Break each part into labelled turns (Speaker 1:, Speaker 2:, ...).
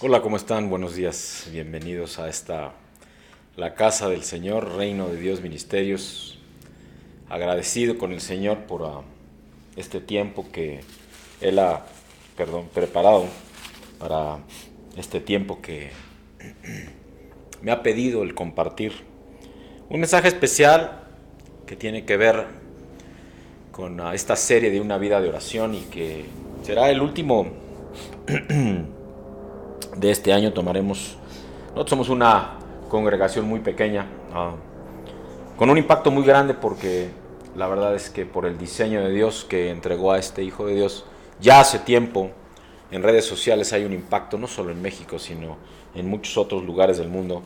Speaker 1: Hola, ¿cómo están? Buenos días. Bienvenidos a la casa del Señor, Reino de Dios Ministerios. Agradecido con el Señor por este tiempo que Él ha, preparado para este tiempo que me ha pedido el compartir. Un mensaje especial que tiene que ver con esta serie de una vida de oración y que será el último de este año. Nosotros somos una congregación muy pequeña, con un impacto muy grande porque la verdad es que por el diseño de Dios que entregó a este Hijo de Dios ya hace tiempo, en redes sociales hay un impacto no solo en México, sino en muchos otros lugares del mundo,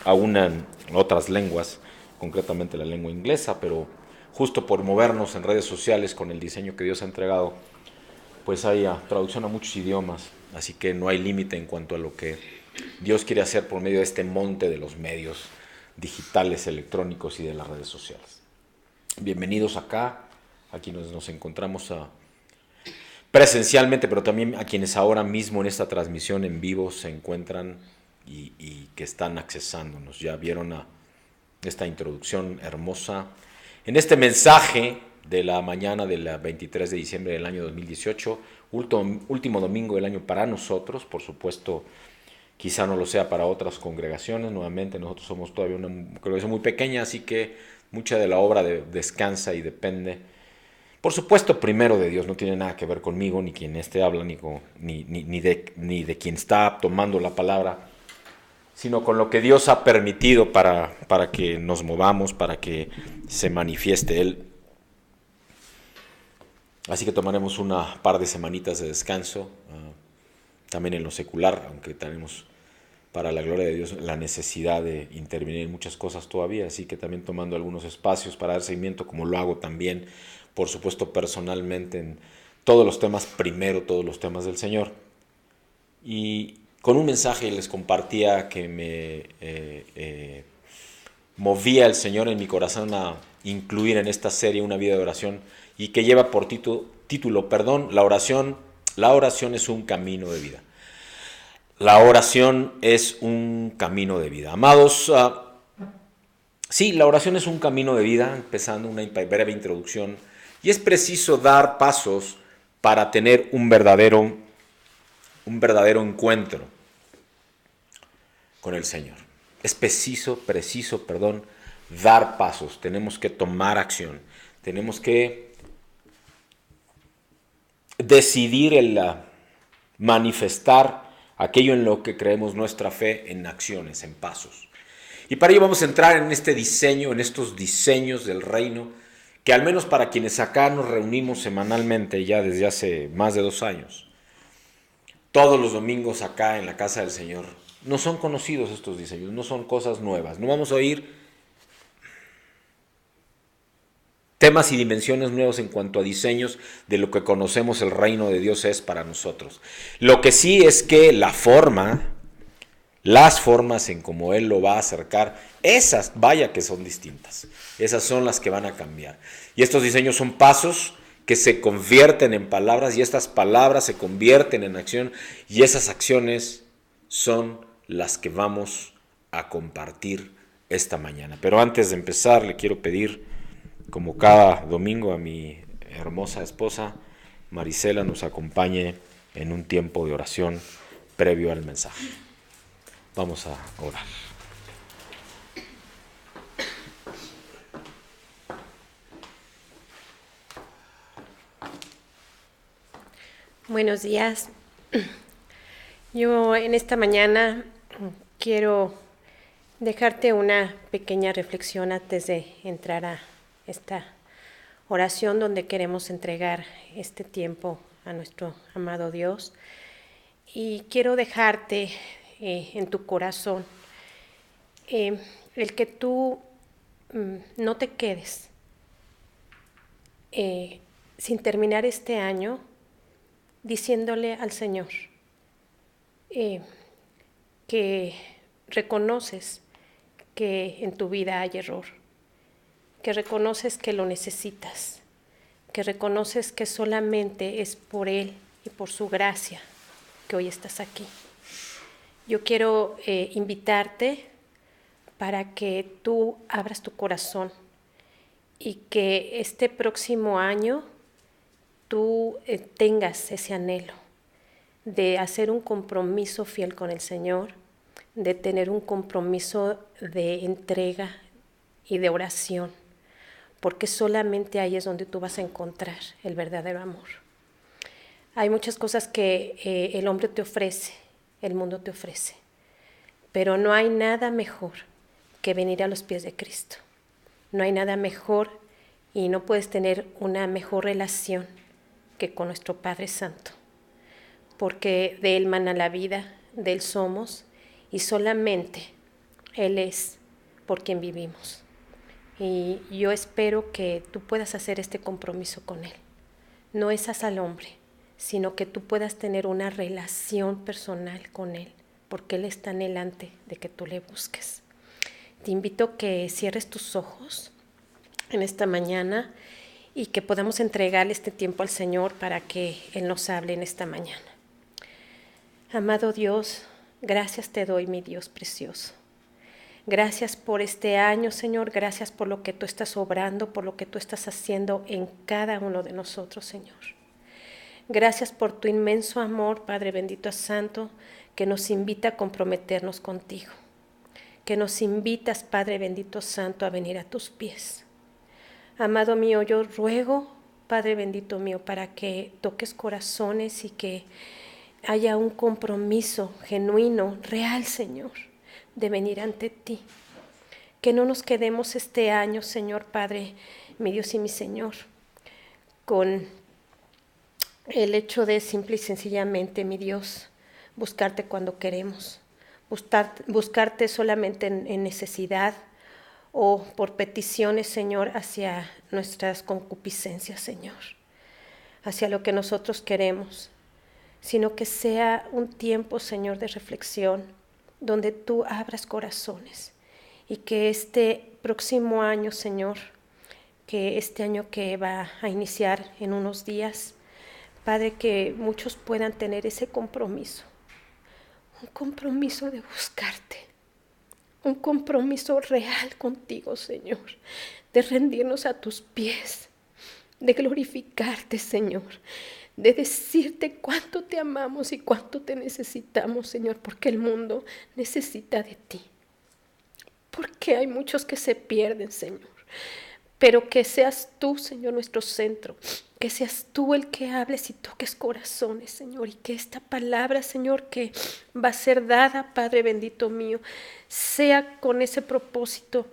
Speaker 1: aún en otras lenguas, concretamente la lengua inglesa, pero justo por movernos en redes sociales con el diseño que Dios ha entregado, pues hay traducción a muchos idiomas, así que no hay límite en cuanto a lo que Dios quiere hacer por medio de este monte de los medios digitales, electrónicos y de las redes sociales. Bienvenidos acá, a quienes nos encontramos presencialmente, pero también a quienes ahora mismo en esta transmisión en vivo se encuentran y que están accesándonos. Ya vieron esta introducción hermosa. En este mensaje de la mañana del 23 de diciembre del año 2018, último domingo del año para nosotros, por supuesto, quizá no lo sea para otras congregaciones. Nuevamente, nosotros somos todavía una congregación muy pequeña, así que mucha de la obra descansa y depende, por supuesto, primero de Dios. No tiene nada que ver conmigo, ni quien habla, ni de quien está tomando la palabra, sino con lo que Dios ha permitido para que nos movamos, para que se manifieste Él. Así que tomaremos una par de semanitas de descanso, también en lo secular, aunque tenemos, para la gloria de Dios, la necesidad de intervenir en muchas cosas todavía, así que también tomando algunos espacios para dar seguimiento, como lo hago también, por supuesto, personalmente, en todos los temas, primero todos los temas del Señor. Y con un mensaje les compartía que movía el Señor en mi corazón a incluir en esta serie una vida de oración, y que lleva por título, la oración es un camino de vida. La oración es un camino de vida. Amados, sí, la oración es un camino de vida, empezando una breve introducción, y es preciso dar pasos para tener un verdadero encuentro con el Señor. Es preciso, dar pasos. Tenemos que tomar acción. Tenemos que decidir el manifestar aquello en lo que creemos nuestra fe en acciones, en pasos. Y para ello vamos a entrar en este diseño, en estos diseños del reino, que al menos para quienes acá nos reunimos semanalmente ya desde hace más de 2 años, todos los domingos acá en la casa del Señor, no son conocidos estos diseños, no son cosas nuevas. No vamos a oír temas y dimensiones nuevos en cuanto a diseños de lo que conocemos el reino de Dios es para nosotros. Lo que sí es que las formas en cómo Él lo va a acercar, esas, vaya que son distintas. Esas son las que van a cambiar. Y estos diseños son pasos que se convierten en palabras, y estas palabras se convierten en acción, y esas acciones son las que vamos a compartir esta mañana. Pero antes de empezar, le quiero pedir, como cada domingo, a mi hermosa esposa Marisela nos acompañe en un tiempo de oración previo al mensaje. Vamos a orar.
Speaker 2: Buenos días. Yo en esta mañana quiero dejarte una pequeña reflexión antes de entrar a esta oración donde queremos entregar este tiempo a nuestro amado Dios. Y quiero dejarte en tu corazón el que tú no te quedes sin terminar este año diciéndole al Señor que reconoces que en tu vida hay error, que reconoces que lo necesitas, que reconoces que solamente es por Él y por su gracia que hoy estás aquí. Yo quiero invitarte para que tú abras tu corazón y que este próximo año tú tengas ese anhelo de hacer un compromiso fiel con el Señor, de tener un compromiso de entrega y de oración, porque solamente ahí es donde tú vas a encontrar el verdadero amor. Hay muchas cosas que el hombre te ofrece, el mundo te ofrece, pero no hay nada mejor que venir a los pies de Cristo. No hay nada mejor y no puedes tener una mejor relación que con nuestro Padre Santo, porque de Él mana la vida, de Él somos y solamente Él es por quien vivimos. Y yo espero que tú puedas hacer este compromiso con Él. No es al hombre, sino que tú puedas tener una relación personal con Él, porque Él está anhelante de que tú le busques. Te invito a que cierres tus ojos en esta mañana y que podamos entregarle este tiempo al Señor para que Él nos hable en esta mañana. Amado Dios, gracias te doy, mi Dios precioso. Gracias por este año, Señor. Gracias por lo que tú estás obrando, por lo que tú estás haciendo en cada uno de nosotros, Señor. Gracias por tu inmenso amor, Padre bendito santo, que nos invita a comprometernos contigo. Que nos invitas, Padre bendito santo, a venir a tus pies. Amado mío, yo ruego, Padre bendito mío, para que toques corazones y que haya un compromiso genuino, real, Señor, de venir ante ti. Que no nos quedemos este año, Señor, Padre, mi Dios y mi Señor, con el hecho de simple y sencillamente, mi Dios, buscarte cuando queremos, buscarte solamente en necesidad o por peticiones, Señor, hacia nuestras concupiscencias, Señor, hacia lo que nosotros queremos, sino que sea un tiempo, Señor, de reflexión, donde tú abras corazones y que este próximo año, Señor, que este año que va a iniciar en unos días, Padre, que muchos puedan tener ese compromiso, un compromiso de buscarte, un compromiso real contigo, Señor, de rendirnos a tus pies, de glorificarte, Señor, de decirte cuánto te amamos y cuánto te necesitamos, Señor, porque el mundo necesita de ti. Porque hay muchos que se pierden, Señor. Pero que seas tú, Señor, nuestro centro. Que seas tú el que hables y toques corazones, Señor. Y que esta palabra, Señor, que va a ser dada, Padre bendito mío, sea con ese propósito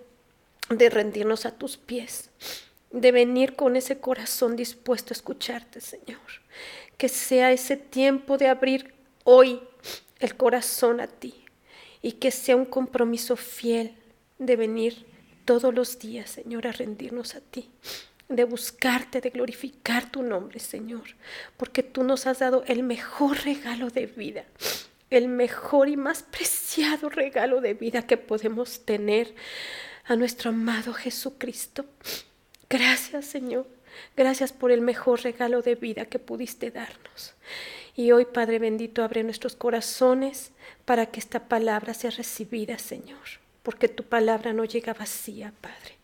Speaker 2: de rendirnos a tus pies. De venir con ese corazón dispuesto a escucharte, Señor. Que sea ese tiempo de abrir hoy el corazón a ti. Y que sea un compromiso fiel de venir todos los días, Señor, a rendirnos a ti, de buscarte, de glorificar tu nombre, Señor, porque tú nos has dado el mejor regalo de vida, el mejor y más preciado regalo de vida que podemos tener a nuestro amado Jesucristo. Gracias, Señor, gracias por el mejor regalo de vida que pudiste darnos. Y hoy, Padre bendito, abre nuestros corazones para que esta palabra sea recibida, Señor, porque tu palabra no llega vacía, Padre.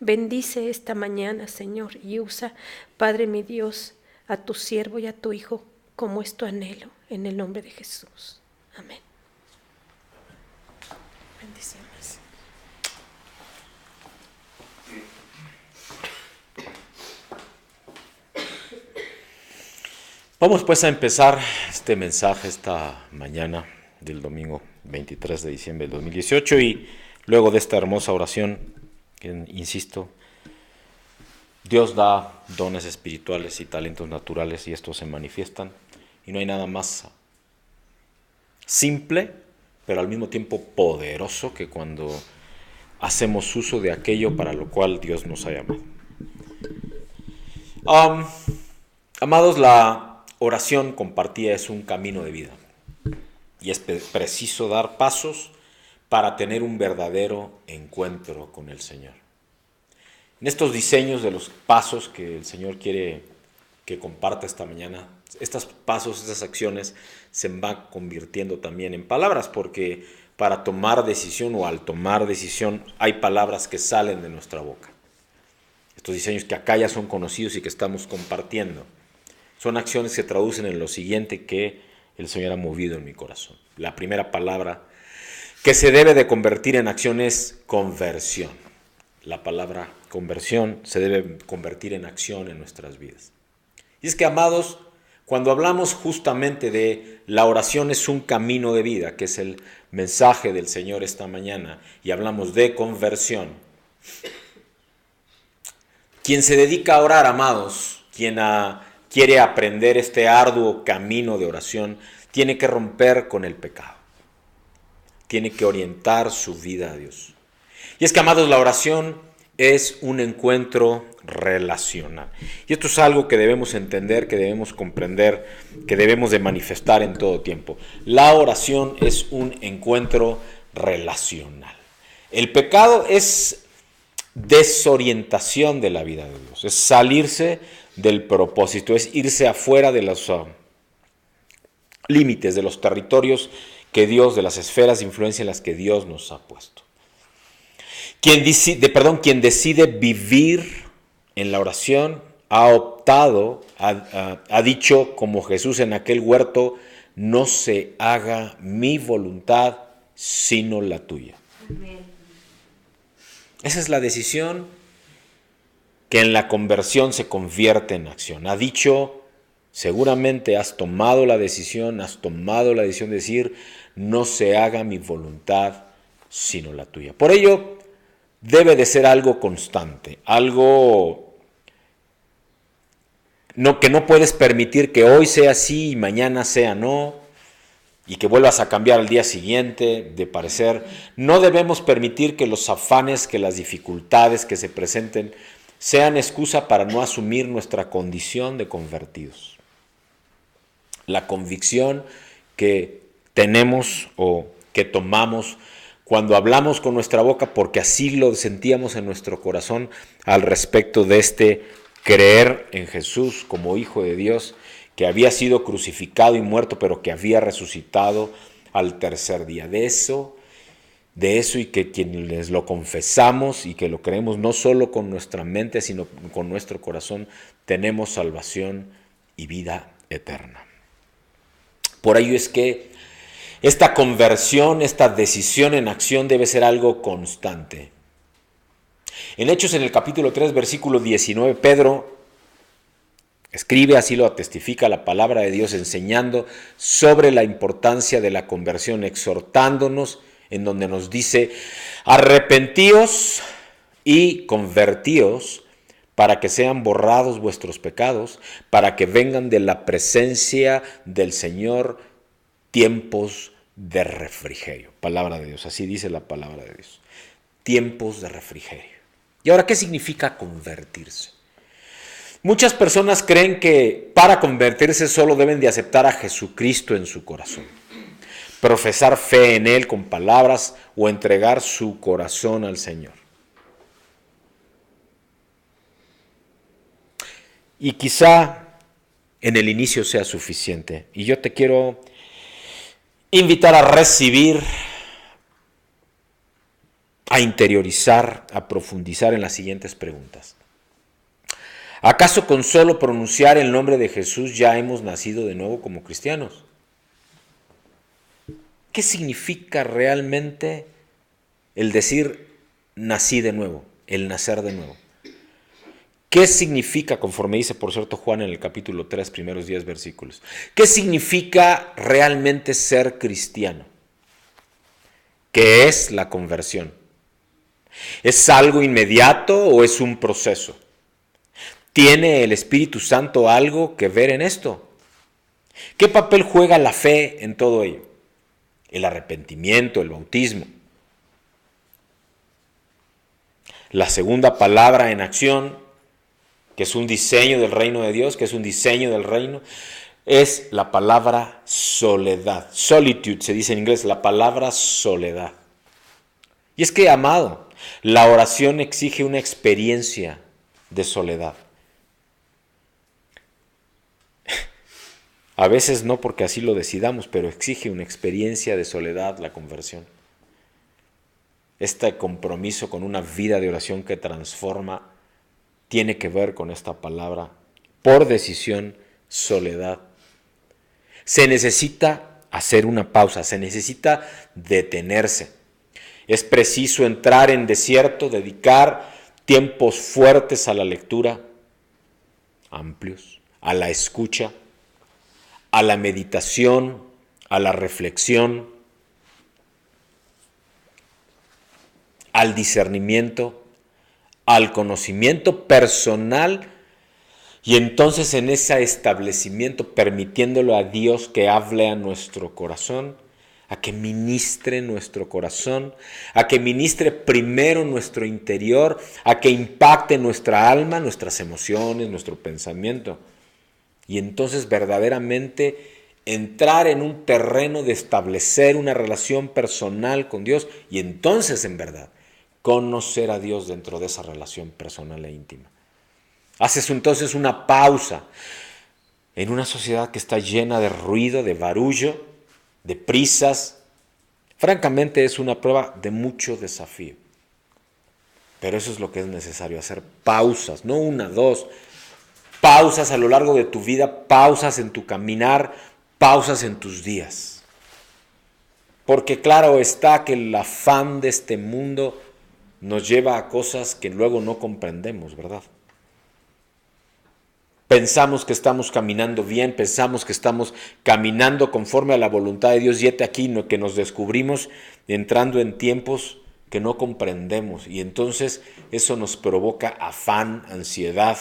Speaker 2: Bendice esta mañana, Señor, y usa, Padre mi Dios, a tu siervo y a tu Hijo como es tu anhelo, en el nombre de Jesús. Amén. Bendiciones.
Speaker 1: Vamos pues a empezar este mensaje esta mañana del domingo 23 de diciembre del 2018 y luego de esta hermosa oración, que insisto, Dios da dones espirituales y talentos naturales y estos se manifiestan y no hay nada más simple, pero al mismo tiempo poderoso que cuando hacemos uso de aquello para lo cual Dios nos ha llamado. Amados, la oración compartida es un camino de vida y es preciso dar pasos para tener un verdadero encuentro con el Señor. En estos diseños de los pasos que el Señor quiere que comparta esta mañana, estos pasos, estas acciones se van convirtiendo también en palabras, porque para tomar decisión o al tomar decisión hay palabras que salen de nuestra boca. Estos diseños que acá ya son conocidos y que estamos compartiendo son acciones que se traducen en lo siguiente que el Señor ha movido en mi corazón. La primera palabra que se debe de convertir en acción es conversión. La palabra conversión se debe convertir en acción en nuestras vidas. Y es que, amados, cuando hablamos justamente de la oración es un camino de vida, que es el mensaje del Señor esta mañana, y hablamos de conversión, quien se dedica a orar, amados, quien quiere aprender este arduo camino de oración, tiene que romper con el pecado. Tiene que orientar su vida a Dios. Y es que, amados, la oración es un encuentro relacional. Y esto es algo que debemos entender, que debemos comprender, que debemos de manifestar en todo tiempo. La oración es un encuentro relacional. El pecado es desorientación de la vida de Dios, es salirse del propósito, es irse afuera de los límites, de los territorios que Dios, de las esferas de influencia en las que Dios nos ha puesto. Quien decide vivir en la oración ha optado, ha dicho como Jesús en aquel huerto, no se haga mi voluntad sino la tuya. Amén. Esa es la decisión que en la conversión se convierte en acción. Ha dicho, seguramente has tomado la decisión de decir, no se haga mi voluntad sino la tuya. Por ello, debe de ser algo constante, algo que no puedes permitir que hoy sea así y mañana sea no, y que vuelvas a cambiar al día siguiente de parecer. No debemos permitir que los afanes, que las dificultades que se presenten sean excusa para no asumir nuestra condición de convertidos. La convicción que tenemos o que tomamos cuando hablamos con nuestra boca, porque así lo sentíamos en nuestro corazón al respecto de este creer en Jesús como Hijo de Dios, que había sido crucificado y muerto, pero que había resucitado al tercer día. De eso y que quienes lo confesamos y que lo creemos no solo con nuestra mente, sino con nuestro corazón, tenemos salvación y vida eterna. Por ello es que esta conversión, esta decisión en acción debe ser algo constante. En Hechos, en el capítulo 3, versículo 19, Pedro escribe, así lo testifica la palabra de Dios, enseñando sobre la importancia de la conversión, exhortándonos, en donde nos dice, arrepentíos y convertíos para que sean borrados vuestros pecados, para que vengan de la presencia del Señor tiempos de refrigerio. Palabra de Dios, así dice la palabra de Dios. Tiempos de refrigerio. ¿Y ahora qué significa convertirse? Muchas personas creen que para convertirse solo deben de aceptar a Jesucristo en su corazón, profesar fe en Él con palabras o entregar su corazón al Señor. Y quizá en el inicio sea suficiente. Y yo te quiero invitar a recibir, a interiorizar, a profundizar en las siguientes preguntas. ¿Acaso con solo pronunciar el nombre de Jesús ya hemos nacido de nuevo como cristianos? ¿Qué significa realmente el decir nací de nuevo, el nacer de nuevo? ¿Qué significa, conforme dice por cierto Juan en el capítulo 3, primeros 10 versículos? ¿Qué significa realmente ser cristiano? ¿Qué es la conversión? ¿Es algo inmediato o es un proceso? ¿Tiene el Espíritu Santo algo que ver en esto? ¿Qué papel juega la fe en todo ello? El arrepentimiento, el bautismo. La segunda palabra en acción, que es un diseño del reino de Dios, es la palabra soledad. Solitude se dice en inglés, la palabra soledad. Y es que, amado, la oración exige una experiencia de soledad. A veces no porque así lo decidamos, pero exige una experiencia de soledad la conversión. Este compromiso con una vida de oración que transforma tiene que ver con esta palabra, por decisión, soledad. Se necesita hacer una pausa, se necesita detenerse. Es preciso entrar en desierto, dedicar tiempos fuertes a la lectura, amplios, a la escucha, a la meditación, a la reflexión, al discernimiento, al conocimiento personal, y entonces en ese establecimiento permitiéndolo a Dios que hable a nuestro corazón, a que ministre nuestro corazón, a que ministre primero nuestro interior, a que impacte nuestra alma, nuestras emociones, nuestro pensamiento. Y entonces verdaderamente entrar en un terreno de establecer una relación personal con Dios, y entonces en verdad conocer a Dios dentro de esa relación personal e íntima. Haces entonces una pausa en una sociedad que está llena de ruido, de barullo, de prisas. Francamente es una prueba de mucho desafío. Pero eso es lo que es necesario, hacer pausas, no una, dos, pausas a lo largo de tu vida, pausas en tu caminar, pausas en tus días. Porque claro está que el afán de este mundo nos lleva a cosas que luego no comprendemos, ¿verdad? Pensamos que estamos caminando bien, pensamos que estamos caminando conforme a la voluntad de Dios, y hete aquí que nos descubrimos entrando en tiempos que no comprendemos, y entonces eso nos provoca afán, ansiedad.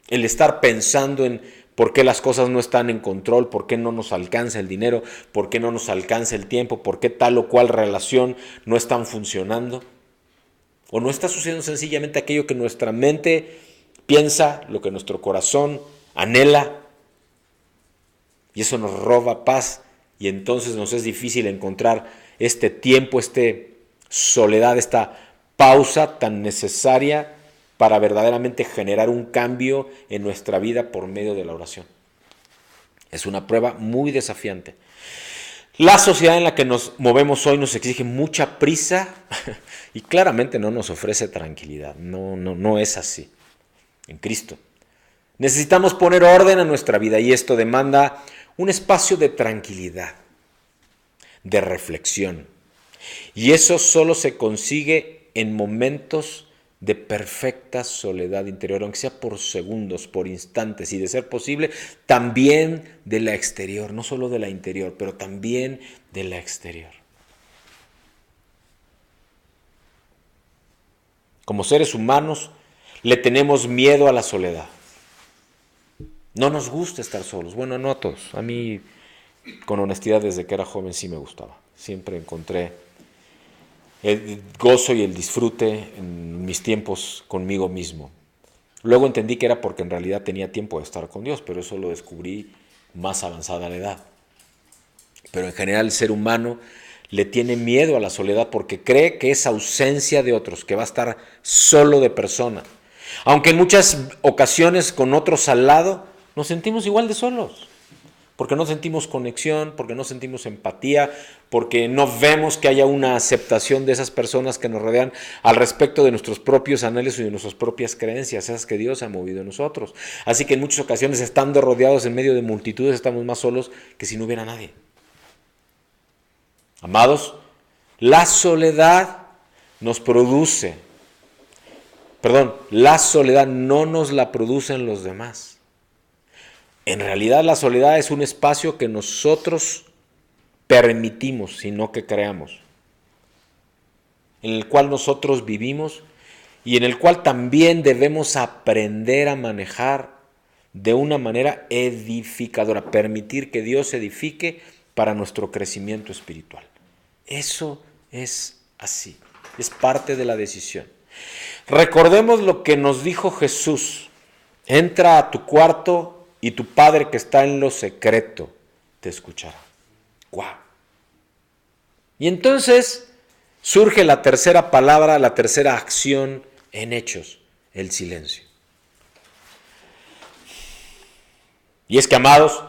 Speaker 1: El estar pensando en por qué las cosas no están en control, por qué no nos alcanza el dinero, por qué no nos alcanza el tiempo, por qué tal o cual relación no están funcionando. O no está sucediendo sencillamente aquello que nuestra mente piensa, lo que nuestro corazón anhela, y eso nos roba paz, y entonces nos es difícil encontrar este tiempo, esta soledad, esta pausa tan necesaria para verdaderamente generar un cambio en nuestra vida por medio de la oración. Es una prueba muy desafiante. La sociedad en la que nos movemos hoy nos exige mucha prisa y claramente no nos ofrece tranquilidad. No es así. En Cristo necesitamos poner orden a nuestra vida, y esto demanda un espacio de tranquilidad, de reflexión. Y eso solo se consigue en momentos de perfecta soledad interior, aunque sea por segundos, por instantes, y de ser posible también de la exterior, no solo de la interior, pero también de la exterior. Como seres humanos le tenemos miedo a la soledad. No nos gusta estar solos. Bueno, no a todos. A mí, con honestidad, desde que era joven sí me gustaba. Siempre encontré el gozo y el disfrute en mis tiempos conmigo mismo. Luego entendí que era porque en realidad tenía tiempo de estar con Dios, pero eso lo descubrí más avanzada la edad. Pero en general el ser humano le tiene miedo a la soledad porque cree que es ausencia de otros, que va a estar solo de persona. Aunque en muchas ocasiones con otros al lado nos sentimos igual de solos. Porque no sentimos conexión, porque no sentimos empatía, porque no vemos que haya una aceptación de esas personas que nos rodean al respecto de nuestros propios anhelos y de nuestras propias creencias, esas que Dios ha movido en nosotros. Así que en muchas ocasiones, estando rodeados en medio de multitudes, estamos más solos que si no hubiera nadie. Amados, la soledad nos produce, la soledad no nos la producen los demás. En realidad la soledad es un espacio que nosotros permitimos, sino que creamos, en el cual nosotros vivimos y en el cual también debemos aprender a manejar de una manera edificadora, permitir que Dios edifique para nuestro crecimiento espiritual. Eso es así, es parte de la decisión. Recordemos lo que nos dijo Jesús: entra a tu cuarto y tu Padre que está en lo secreto te escuchará. ¡Guau! Y entonces surge la tercera palabra, la tercera acción en Hechos: el silencio. Y es que, amados,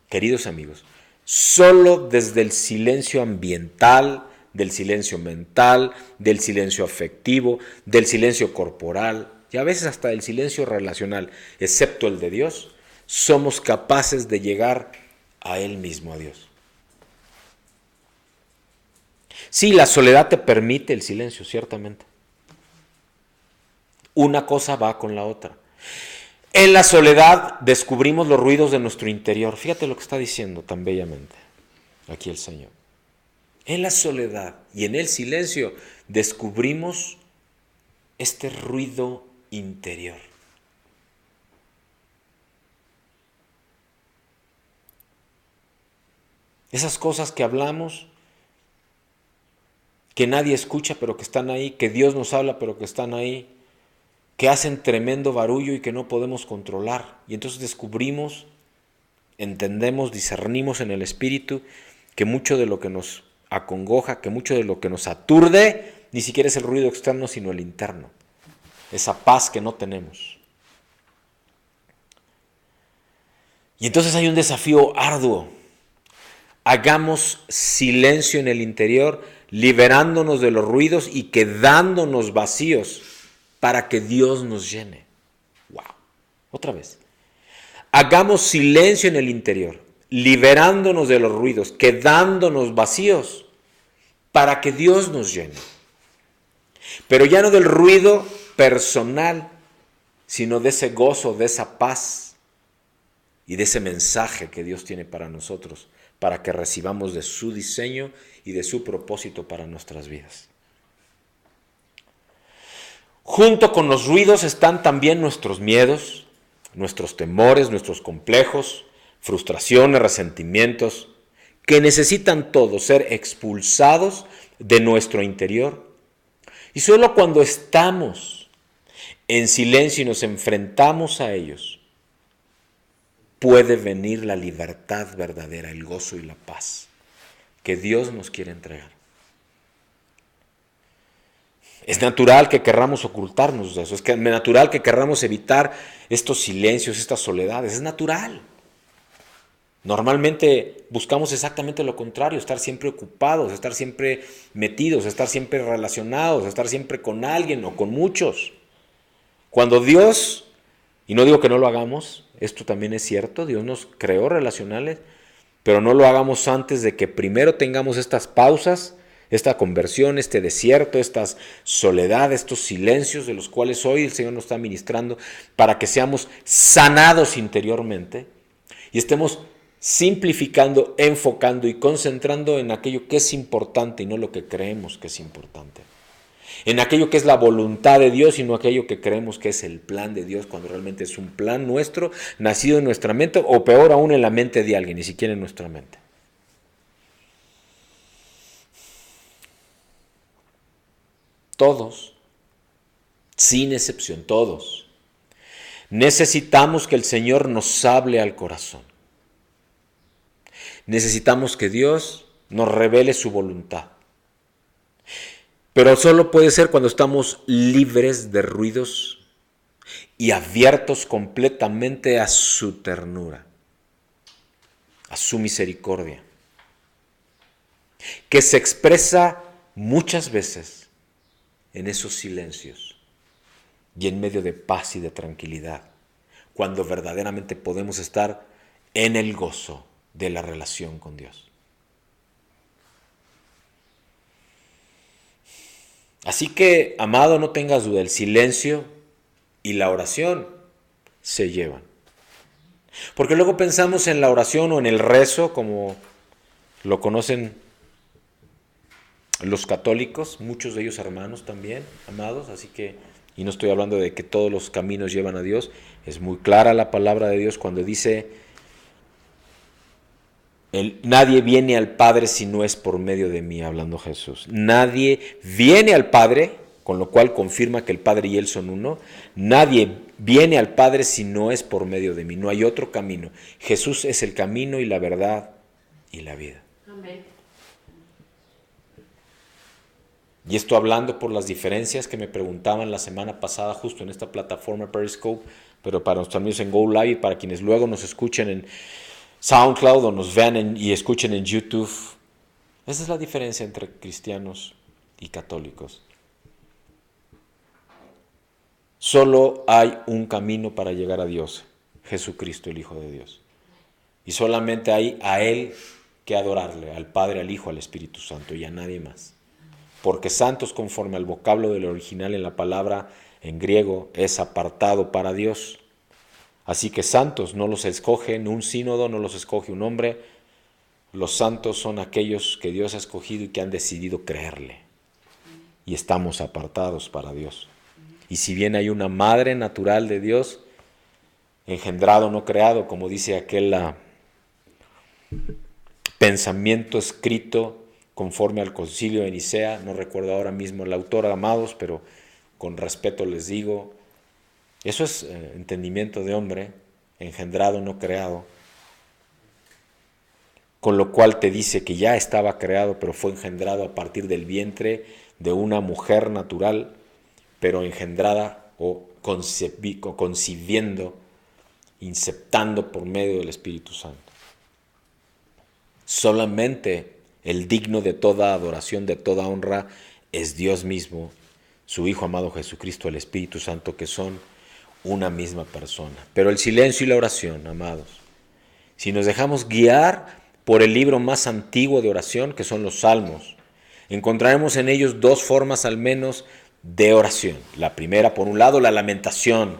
Speaker 1: queridos amigos, solo desde el silencio ambiental, del silencio mental, del silencio afectivo, del silencio corporal, y a veces hasta del silencio relacional, excepto el de Dios, somos capaces de llegar a Él mismo, a Dios. Sí, la soledad te permite el silencio, ciertamente. Una cosa va con la otra. En la soledad descubrimos los ruidos de nuestro interior. Fíjate lo que está diciendo tan bellamente aquí el Señor. En la soledad y en el silencio descubrimos este ruido interior. Esas cosas que hablamos, que nadie escucha pero que están ahí, que Dios nos habla pero que están ahí, que hacen tremendo barullo y que no podemos controlar. Y entonces descubrimos, entendemos, discernimos en el Espíritu que mucho de lo que nos acongoja, que mucho de lo que nos aturde, ni siquiera es el ruido externo, sino el interno. Esa paz que no tenemos. Y entonces hay un desafío arduo. Hagamos silencio en el interior, liberándonos de los ruidos y quedándonos vacíos para que Dios nos llene. Wow. Otra vez. Hagamos silencio en el interior, liberándonos de los ruidos, quedándonos vacíos para que Dios nos llene. Pero ya no del ruido personal, sino de ese gozo, de esa paz y de ese mensaje que Dios tiene para nosotros, para que recibamos de su diseño y de su propósito para nuestras vidas. Junto con los ruidos están también nuestros miedos, nuestros temores, nuestros complejos, frustraciones, resentimientos, que necesitan todos ser expulsados de nuestro interior. Y solo cuando estamos en silencio y nos enfrentamos a ellos, puede venir la libertad verdadera, el gozo y la paz que Dios nos quiere entregar. Es natural que querramos ocultarnos de eso, es natural que querramos evitar estos silencios, estas soledades, es natural. Normalmente buscamos exactamente lo contrario, estar siempre ocupados, estar siempre metidos, estar siempre relacionados, estar siempre con alguien o con muchos. Cuando Dios, y no digo que no lo hagamos, esto también es cierto, Dios nos creó relacionales, pero no lo hagamos antes de que primero tengamos estas pausas, esta conversión, este desierto, estas soledades, estos silencios de los cuales hoy el Señor nos está ministrando para que seamos sanados interiormente y estemos simplificando, enfocando y concentrando en aquello que es importante y no lo que creemos que es importante. En aquello que es la voluntad de Dios y no aquello que creemos que es el plan de Dios, cuando realmente es un plan nuestro, nacido en nuestra mente o peor aún en la mente de alguien, ni siquiera en nuestra mente. Todos, sin excepción, todos, necesitamos que el Señor nos hable al corazón. Necesitamos que Dios nos revele su voluntad. Pero solo puede ser cuando estamos libres de ruidos y abiertos completamente a su ternura, a su misericordia, que se expresa muchas veces en esos silencios y en medio de paz y de tranquilidad, cuando verdaderamente podemos estar en el gozo de la relación con Dios. Así que, amado, no tengas duda, el silencio y la oración se llevan. Porque luego pensamos en la oración o en el rezo, como lo conocen los católicos, muchos de ellos hermanos también, amados, así que, y no estoy hablando de que todos los caminos llevan a Dios, es muy clara la palabra de Dios cuando dice, nadie viene al Padre si no es por medio de mí, hablando Jesús. Nadie viene al Padre, con lo cual confirma que el Padre y Él son uno. Nadie viene al Padre si no es por medio de mí, no hay otro camino. Jesús es el camino y la verdad y la vida. Amén. Y esto hablando por las diferencias que me preguntaban la semana pasada justo en esta plataforma Periscope pero para nuestros amigos en Go Live y para quienes luego nos escuchen en SoundCloud o nos vean y escuchen en YouTube. Esa es la diferencia entre cristianos y católicos. Solo hay un camino para llegar a Dios, Jesucristo, el Hijo de Dios. Y solamente hay a Él que adorarle, al Padre, al Hijo, al Espíritu Santo y a nadie más. Porque santos, conforme al vocablo del original en la palabra en griego, es apartado para Dios. Así que santos no los escoge un sínodo, no los escoge un hombre. Los santos son aquellos que Dios ha escogido y que han decidido creerle. Y estamos apartados para Dios. Y si bien hay una madre natural de Dios, engendrado, no creado, como dice aquel pensamiento escrito conforme al concilio de Nicea, no recuerdo ahora mismo el autor, amados, pero con respeto les digo, eso es entendimiento de hombre, engendrado, no creado, con lo cual te dice que ya estaba creado, pero fue engendrado a partir del vientre de una mujer natural, pero engendrada o concibiendo, inceptando por medio del Espíritu Santo. Solamente el digno de toda adoración, de toda honra, es Dios mismo, su Hijo amado Jesucristo, el Espíritu Santo, que son una misma persona. Pero el silencio y la oración, amados, si nos dejamos guiar por el libro más antiguo de oración, que son los Salmos, encontraremos en ellos dos formas al menos de oración. La primera, por un lado, la lamentación,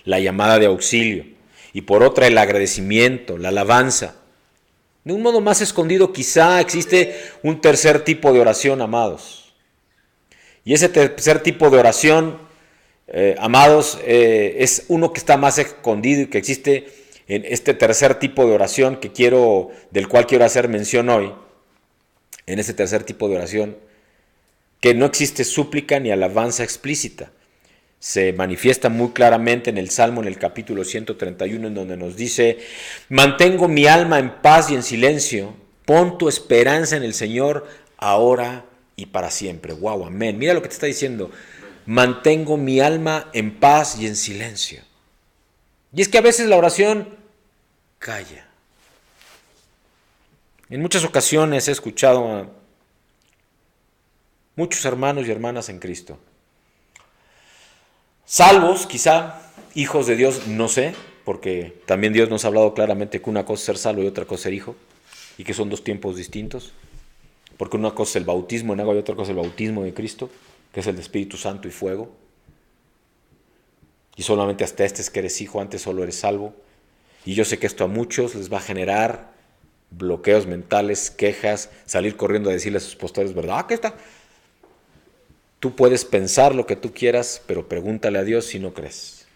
Speaker 1: la llamada de auxilio, y por otra, el agradecimiento, la alabanza. De un modo más escondido quizá existe un tercer tipo de oración, amados. Y ese tercer tipo de oración, amados, es uno que está más escondido y que existe en este tercer tipo de oración del cual quiero hacer mención hoy. En ese tercer tipo de oración, que no existe súplica ni alabanza explícita. Se manifiesta muy claramente en el Salmo, en el capítulo 131, en donde nos dice: mantengo mi alma en paz y en silencio, pon tu esperanza en el Señor ahora y para siempre. Wow, amén. Mira lo que te está diciendo: mantengo mi alma en paz y en silencio. Y es que a veces la oración calla. En muchas ocasiones he escuchado a muchos hermanos y hermanas en Cristo, salvos quizá, hijos de Dios, no sé, porque también Dios nos ha hablado claramente que una cosa es ser salvo y otra cosa es ser hijo, y que son dos tiempos distintos, porque una cosa es el bautismo en agua y otra cosa es el bautismo de Cristo, que es el de Espíritu Santo y fuego, y solamente hasta es que eres hijo, antes solo eres salvo. Y yo sé que esto a muchos les va a generar bloqueos mentales, quejas, salir corriendo a decirle a sus pastores: ¿verdad que está? Tú puedes pensar lo que tú quieras, pero pregúntale a Dios si no crees.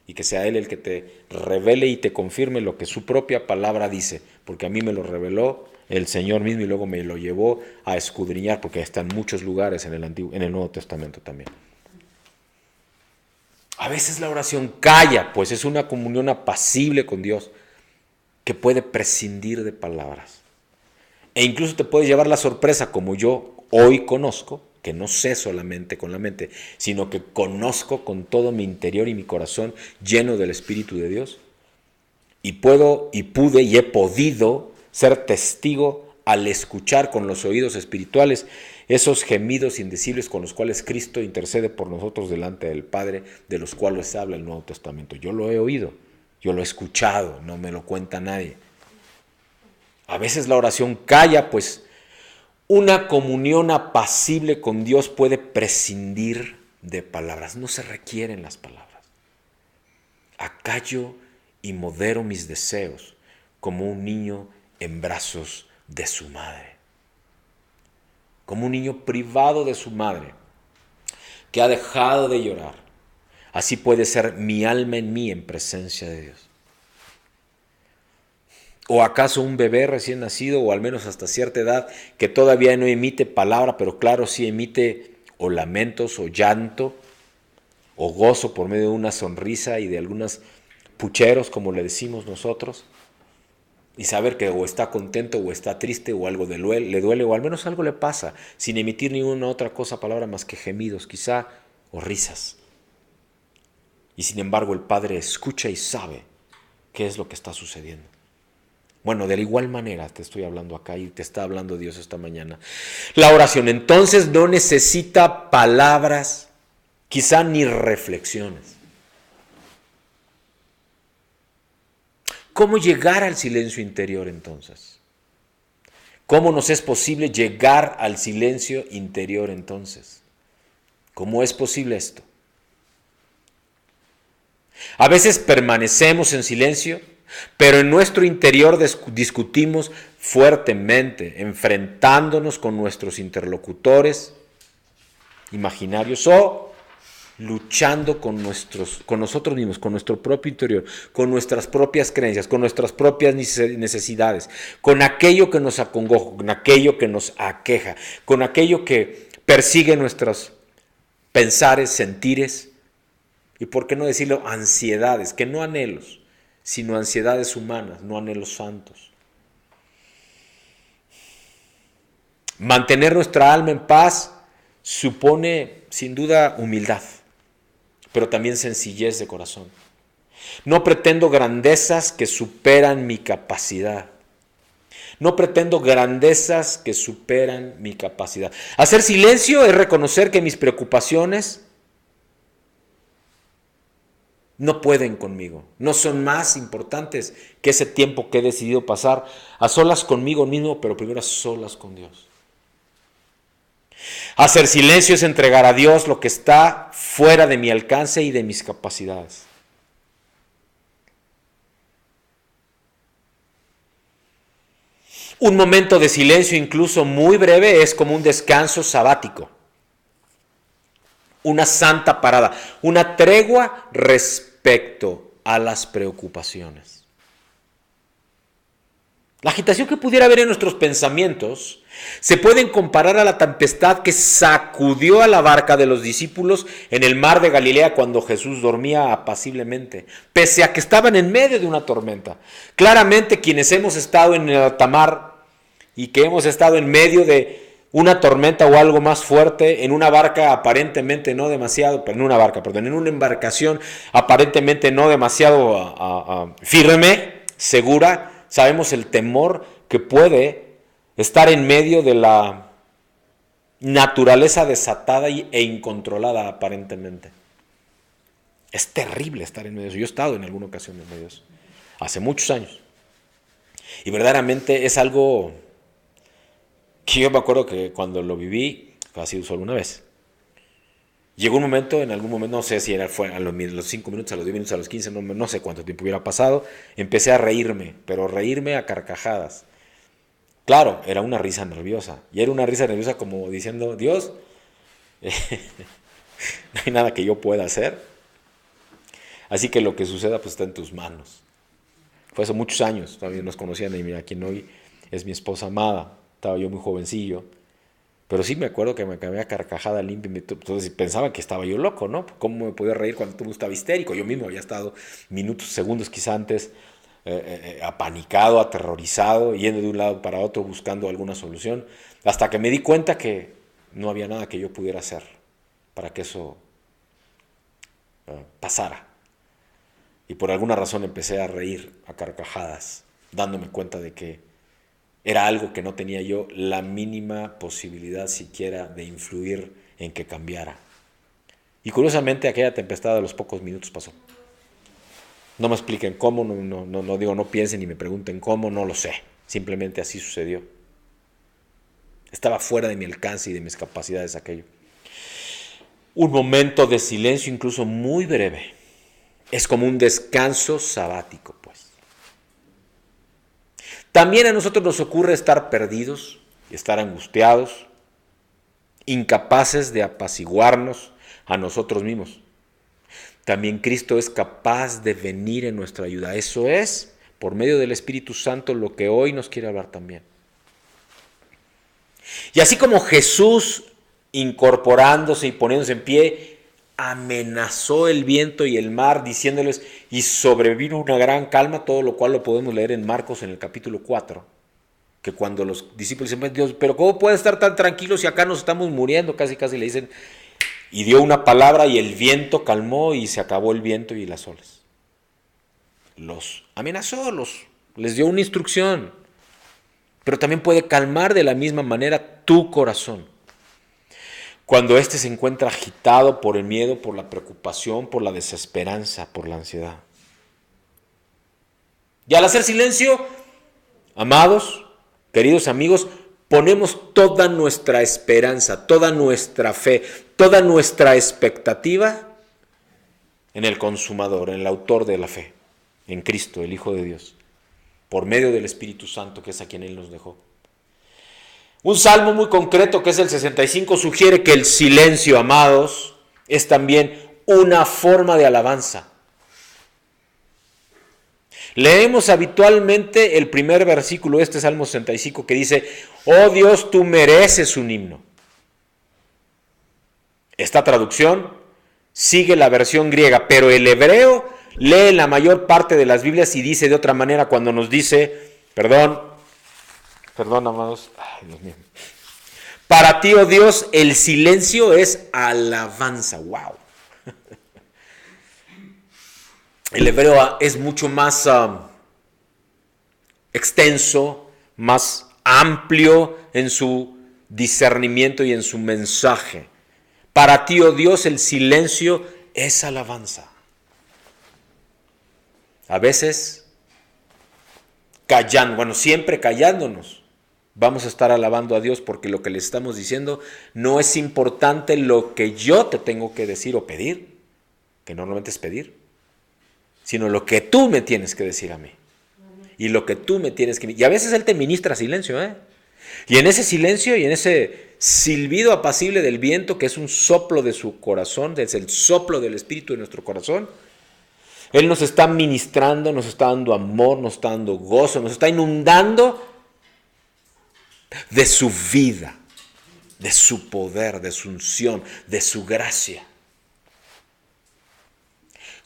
Speaker 1: Y que sea Él el que te revele y te confirme lo que su propia palabra dice. Porque a mí me lo reveló el Señor mismo y luego me lo llevó a escudriñar, porque está en muchos lugares en el Nuevo Testamento también. A veces la oración calla, pues es una comunión apacible con Dios que puede prescindir de palabras. E incluso te puede llevar la sorpresa, como yo hoy conozco, que no sé solamente con la mente, sino que conozco con todo mi interior y mi corazón lleno del Espíritu de Dios. Y pude y he podido ser testigo al escuchar con los oídos espirituales esos gemidos indecibles con los cuales Cristo intercede por nosotros delante del Padre, de los cuales habla el Nuevo Testamento. Yo lo he oído, yo lo he escuchado, no me lo cuenta nadie. A veces la oración calla, pues una comunión apacible con Dios puede prescindir de palabras. No se requieren las palabras. Acallo y modero mis deseos como un niño en brazos de su madre. Como un niño privado de su madre, que ha dejado de llorar. Así puede ser mi alma en mí en presencia de Dios. ¿O acaso un bebé recién nacido, o al menos hasta cierta edad, que todavía no emite palabra, pero claro, sí emite o lamentos, o llanto, o gozo por medio de una sonrisa y de algunos pucheros, como le decimos nosotros? Y saber que o está contento, o está triste, o algo le duele, o al menos algo le pasa, sin emitir ninguna otra cosa, palabra más que gemidos, quizá, o risas. Y sin embargo el Padre escucha y sabe qué es lo que está sucediendo. Bueno, de la igual manera te estoy hablando acá y te está hablando Dios esta mañana. La oración entonces no necesita palabras, quizá ni reflexiones. ¿Cómo llegar al silencio interior entonces? ¿Cómo nos es posible llegar al silencio interior entonces? ¿Cómo es posible esto? A veces permanecemos en silencio, pero en nuestro interior discutimos fuertemente, enfrentándonos con nuestros interlocutores imaginarios o luchando con nosotros mismos, con nuestro propio interior, con nuestras propias creencias, con nuestras propias necesidades, con aquello que nos acongoja, con aquello que nos aqueja, con aquello que persigue nuestros pensares, sentires y, por qué no decirlo, ansiedades, que no anhelos, sino ansiedades humanas, no anhelos santos. Mantener nuestra alma en paz supone, sin duda, humildad, pero también sencillez de corazón. No pretendo grandezas que superan mi capacidad. No pretendo grandezas que superan mi capacidad. Hacer silencio es reconocer que mis preocupaciones no pueden conmigo, no son más importantes que ese tiempo que he decidido pasar a solas conmigo mismo, pero primero a solas con Dios. Hacer silencio es entregar a Dios lo que está fuera de mi alcance y de mis capacidades. Un momento de silencio, incluso muy breve, es como un descanso sabático, una santa parada, una tregua respecto a las preocupaciones. La agitación que pudiera haber en nuestros pensamientos se pueden comparar a la tempestad que sacudió a la barca de los discípulos en el mar de Galilea cuando Jesús dormía apaciblemente, pese a que estaban en medio de una tormenta. Claramente quienes hemos estado en el alta mar y que hemos estado en medio de una tormenta o algo más fuerte, en una barca aparentemente no demasiado, en una embarcación aparentemente no demasiado firme, segura, sabemos el temor que puede estar en medio de la naturaleza desatada e incontrolada aparentemente. Es terrible estar en medio de eso. Yo he estado en alguna ocasión en medio de eso, hace muchos años. Y verdaderamente es algo que yo me acuerdo que cuando lo viví, ha sido solo una vez. Llegó un momento, en algún momento, no sé si fue a los 5 minutos, a los 10 minutos, a los 15, no sé cuánto tiempo hubiera pasado, empecé a reírme, pero reírme a carcajadas. Claro, era una risa nerviosa, y era una risa nerviosa como diciendo, Dios, no hay nada que yo pueda hacer, así que lo que suceda pues está en tus manos. Fue hace muchos años, todavía nos conocían, y mira, quien hoy es mi esposa amada, estaba yo muy jovencillo, pero sí me acuerdo que me acabé a carcajada limpia, entonces pensaba que estaba yo loco, ¿no? ¿Cómo me podía reír cuando todo estaba histérico? Yo mismo había estado minutos, segundos quizá antes, apanicado, aterrorizado, yendo de un lado para otro buscando alguna solución, hasta que me di cuenta que no había nada que yo pudiera hacer para que eso pasara. Y por alguna razón empecé a reír a carcajadas, dándome cuenta de que era algo que no tenía yo la mínima posibilidad siquiera de influir en que cambiara. Y curiosamente aquella tempestad a los pocos minutos pasó. No me expliquen cómo, no piensen ni me pregunten cómo, no lo sé. Simplemente así sucedió. Estaba fuera de mi alcance y de mis capacidades aquello. Un momento de silencio, incluso muy breve, es como un descanso sabático, pues. También a nosotros nos ocurre estar perdidos, estar angustiados, incapaces de apaciguarnos a nosotros mismos. También Cristo es capaz de venir en nuestra ayuda. Eso es, por medio del Espíritu Santo, lo que hoy nos quiere hablar también. Y así como Jesús, incorporándose y poniéndose en pie, amenazó el viento y el mar, diciéndoles, y sobrevino una gran calma, todo lo cual lo podemos leer en Marcos en el capítulo 4, que cuando los discípulos dicen, Dios, pero ¿cómo puede estar tan tranquilos si acá nos estamos muriendo? Casi le dicen, Y dio una palabra y el viento calmó y se acabó el viento y las olas. Los amenazó, les dio una instrucción. Pero también puede calmar de la misma manera tu corazón. Cuando éste se encuentra agitado por el miedo, por la preocupación, por la desesperanza, por la ansiedad. Y al hacer silencio, amados, queridos amigos, ponemos toda nuestra esperanza, toda nuestra fe, toda nuestra expectativa en el consumador, en el autor de la fe, en Cristo, el Hijo de Dios, por medio del Espíritu Santo, que es a quien Él nos dejó. Un salmo muy concreto, que es el 65, sugiere que el silencio, amados, es también una forma de alabanza. Leemos habitualmente el primer versículo de este Salmo 65 que dice: oh Dios, tú mereces un himno. Esta traducción sigue la versión griega, pero el hebreo lee la mayor parte de las Biblias y dice de otra manera cuando nos dice, perdón amados, ay, Dios mío. Para ti, oh Dios, el silencio es alabanza. ¡Wow! El hebreo es mucho más extenso, más amplio en su discernimiento y en su mensaje. Para ti, oh Dios, el silencio es alabanza. A veces, siempre callándonos, vamos a estar alabando a Dios porque lo que le estamos diciendo no es importante lo que yo te tengo que decir o pedir, que normalmente es pedir, sino lo que tú me tienes que decir a mí. Y lo que tú me tienes que... Y a veces Él te ministra silencio, ¿eh? Y en ese silencio y en ese silbido apacible del viento, que es un soplo de su corazón, es el soplo del Espíritu de nuestro corazón, Él nos está ministrando, nos está dando amor, nos está dando gozo, nos está inundando de su vida, de su poder, de su unción, de su gracia.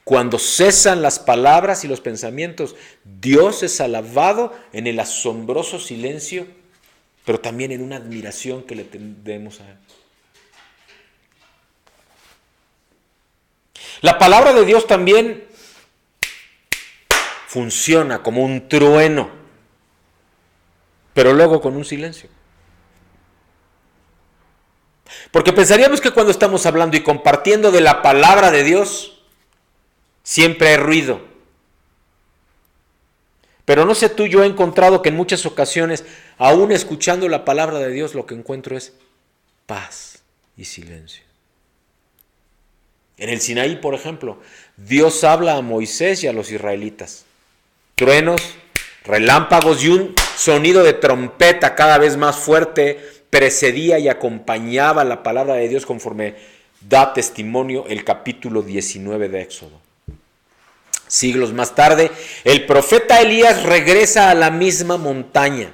Speaker 1: Cuando cesan las palabras y los pensamientos, Dios es alabado en el asombroso silencio, pero también en una admiración que le tendemos a Él. La palabra de Dios también funciona como un trueno, pero luego con un silencio. Porque pensaríamos que cuando estamos hablando y compartiendo de la palabra de Dios, siempre hay ruido. Pero no sé tú, yo he encontrado que en muchas ocasiones, aún escuchando la palabra de Dios, lo que encuentro es paz y silencio. En el Sinaí, por ejemplo, Dios habla a Moisés y a los israelitas. Truenos, relámpagos y un sonido de trompeta cada vez más fuerte precedía y acompañaba la palabra de Dios conforme da testimonio el capítulo 19 de Éxodo. Siglos más tarde, el profeta Elías regresa a la misma montaña,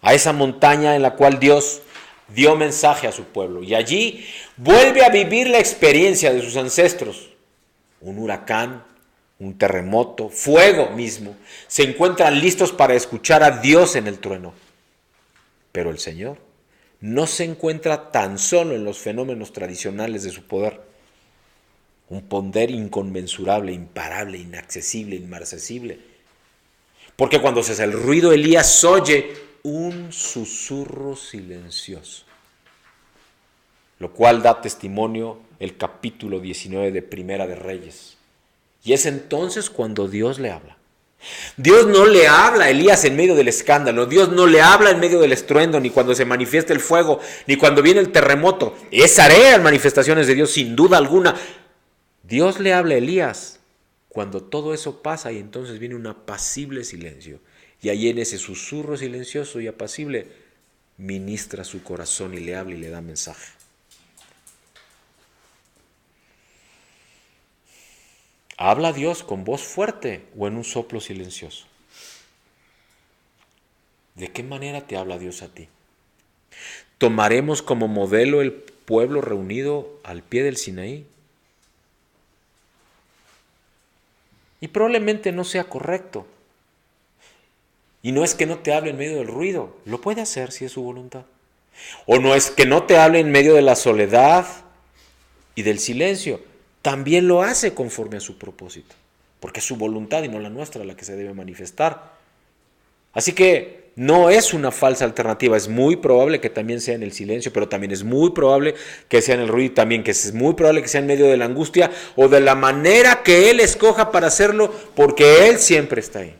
Speaker 1: a esa montaña en la cual Dios dio mensaje a su pueblo. Y allí vuelve a vivir la experiencia de sus ancestros. Un huracán, un terremoto, fuego mismo, se encuentran listos para escuchar a Dios en el trueno. Pero el Señor no se encuentra tan solo en los fenómenos tradicionales de su poder. Un poder inconmensurable, imparable, inaccesible, inmarcesible. Porque cuando cesa el ruido, Elías oye un susurro silencioso, lo cual da testimonio el capítulo 19 de Primera de Reyes. Y es entonces cuando Dios le habla. Dios no le habla a Elías en medio del escándalo, Dios no le habla en medio del estruendo, ni cuando se manifiesta el fuego, ni cuando viene el terremoto. Esas eran manifestaciones de Dios sin duda alguna. Dios le habla a Elías cuando todo eso pasa y entonces viene un apacible silencio. Y ahí en ese susurro silencioso y apacible ministra su corazón y le habla y le da mensaje. ¿Habla Dios con voz fuerte o en un soplo silencioso? ¿De qué manera te habla Dios a ti? ¿Tomaremos como modelo el pueblo reunido al pie del Sinaí? Y probablemente no sea correcto. Y no es que no te hable en medio del ruido, lo puede hacer si es su voluntad. O no es que no te hable en medio de la soledad, y del silencio, también lo hace conforme a su propósito, porque es su voluntad y no la nuestra la que se debe manifestar. Así que no es una falsa alternativa, es muy probable que también sea en el silencio, pero también es muy probable que sea en el ruido, también que es muy probable que sea en medio de la angustia o de la manera que Él escoja para hacerlo, porque Él siempre está ahí.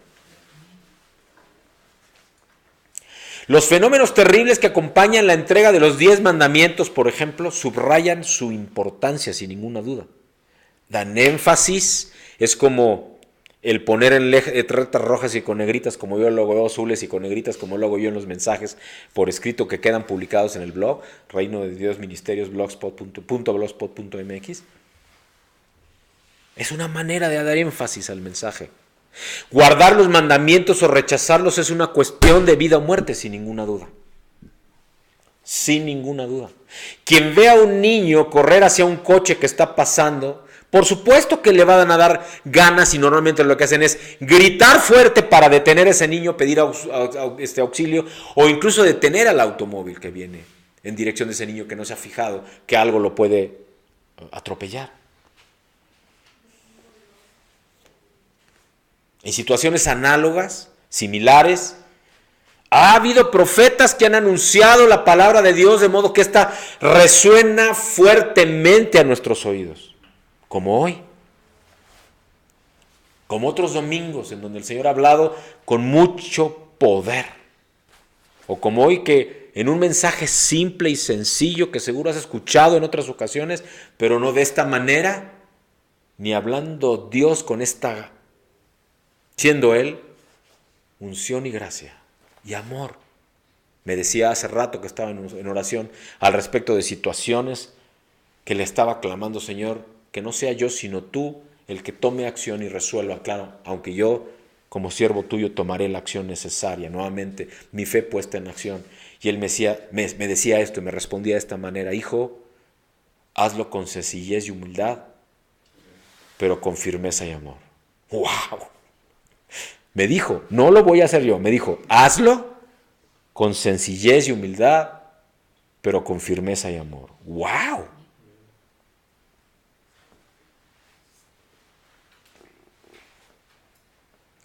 Speaker 1: Los fenómenos terribles que acompañan la entrega de los 10 mandamientos, por ejemplo, subrayan su importancia sin ninguna duda. Dan énfasis, es como el poner en letras rojas y con negritas como yo lo hago, azules y con negritas como lo hago yo en los mensajes por escrito que quedan publicados en el blog, Reino de Dios Ministerios, blogspot.mx. Es una manera de dar énfasis al mensaje. Guardar los mandamientos o rechazarlos es una cuestión de vida o muerte, sin ninguna duda. Sin ninguna duda. Quien ve a un niño correr hacia un coche que está pasando, por supuesto que le van a dar ganas y normalmente lo que hacen es gritar fuerte para detener a ese niño, pedir auxilio o incluso detener al automóvil que viene en dirección de ese niño que no se ha fijado que algo lo puede atropellar. En situaciones análogas, similares, ha habido profetas que han anunciado la palabra de Dios de modo que ésta resuena fuertemente a nuestros oídos. Como hoy, como otros domingos en donde el Señor ha hablado con mucho poder, o como hoy que en un mensaje simple y sencillo que seguro has escuchado en otras ocasiones, pero no de esta manera, ni hablando Dios con esta, siendo Él, unción y gracia y amor. Me decía hace rato que estaba en oración al respecto de situaciones que le estaba clamando, Señor, que no sea yo, sino tú el que tome acción y resuelva. Claro, aunque yo, como siervo tuyo, tomaré la acción necesaria. Nuevamente, mi fe puesta en acción. Y él me decía esto y me respondía de esta manera: hijo, hazlo con sencillez y humildad, pero con firmeza y amor. ¡Wow! Me dijo, no lo voy a hacer yo. Me dijo, hazlo con sencillez y humildad, pero con firmeza y amor. ¡Wow!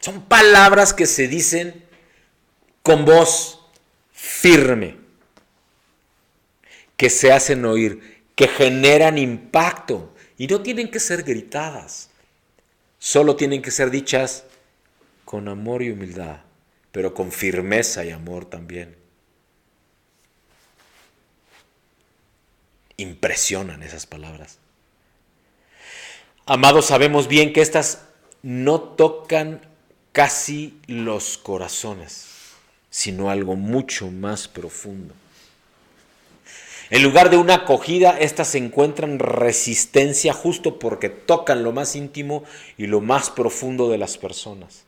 Speaker 1: Son palabras que se dicen con voz firme, que se hacen oír, que generan impacto y no tienen que ser gritadas, solo tienen que ser dichas con amor y humildad, pero con firmeza y amor también. Impresionan esas palabras. Amados, sabemos bien que estas no tocan casi los corazones, sino algo mucho más profundo. En lugar de una acogida, estas encuentran resistencia justo porque tocan lo más íntimo y lo más profundo de las personas.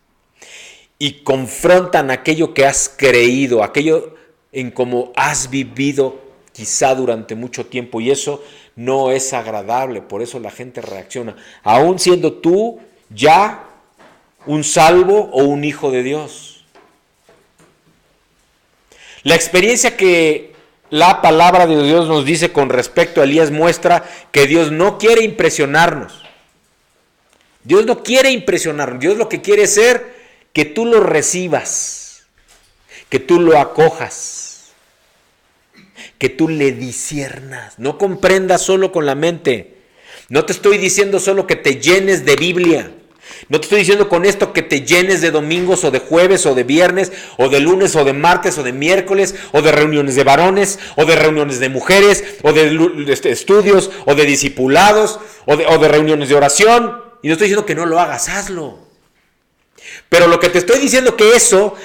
Speaker 1: Y confrontan aquello que has creído, aquello en cómo has vivido quizá durante mucho tiempo, y eso no es agradable, por eso la gente reacciona, aún siendo tú ya un salvo o un hijo de Dios. La experiencia que la palabra de Dios nos dice con respecto a Elías muestra que Dios no quiere impresionarnos. Dios no quiere impresionarnos. Dios lo que quiere es que tú lo recibas, que tú lo acojas, que tú le disciernas. No comprendas solo con la mente. No te estoy diciendo solo que te llenes de Biblia. No te estoy diciendo con esto que te llenes de domingos o de jueves o de viernes o de lunes o de martes o de miércoles o de reuniones de varones o de reuniones de mujeres o de estudios o de discipulados o de reuniones de oración. Y no estoy diciendo que no lo hagas, hazlo. Pero lo que te estoy diciendo que eso,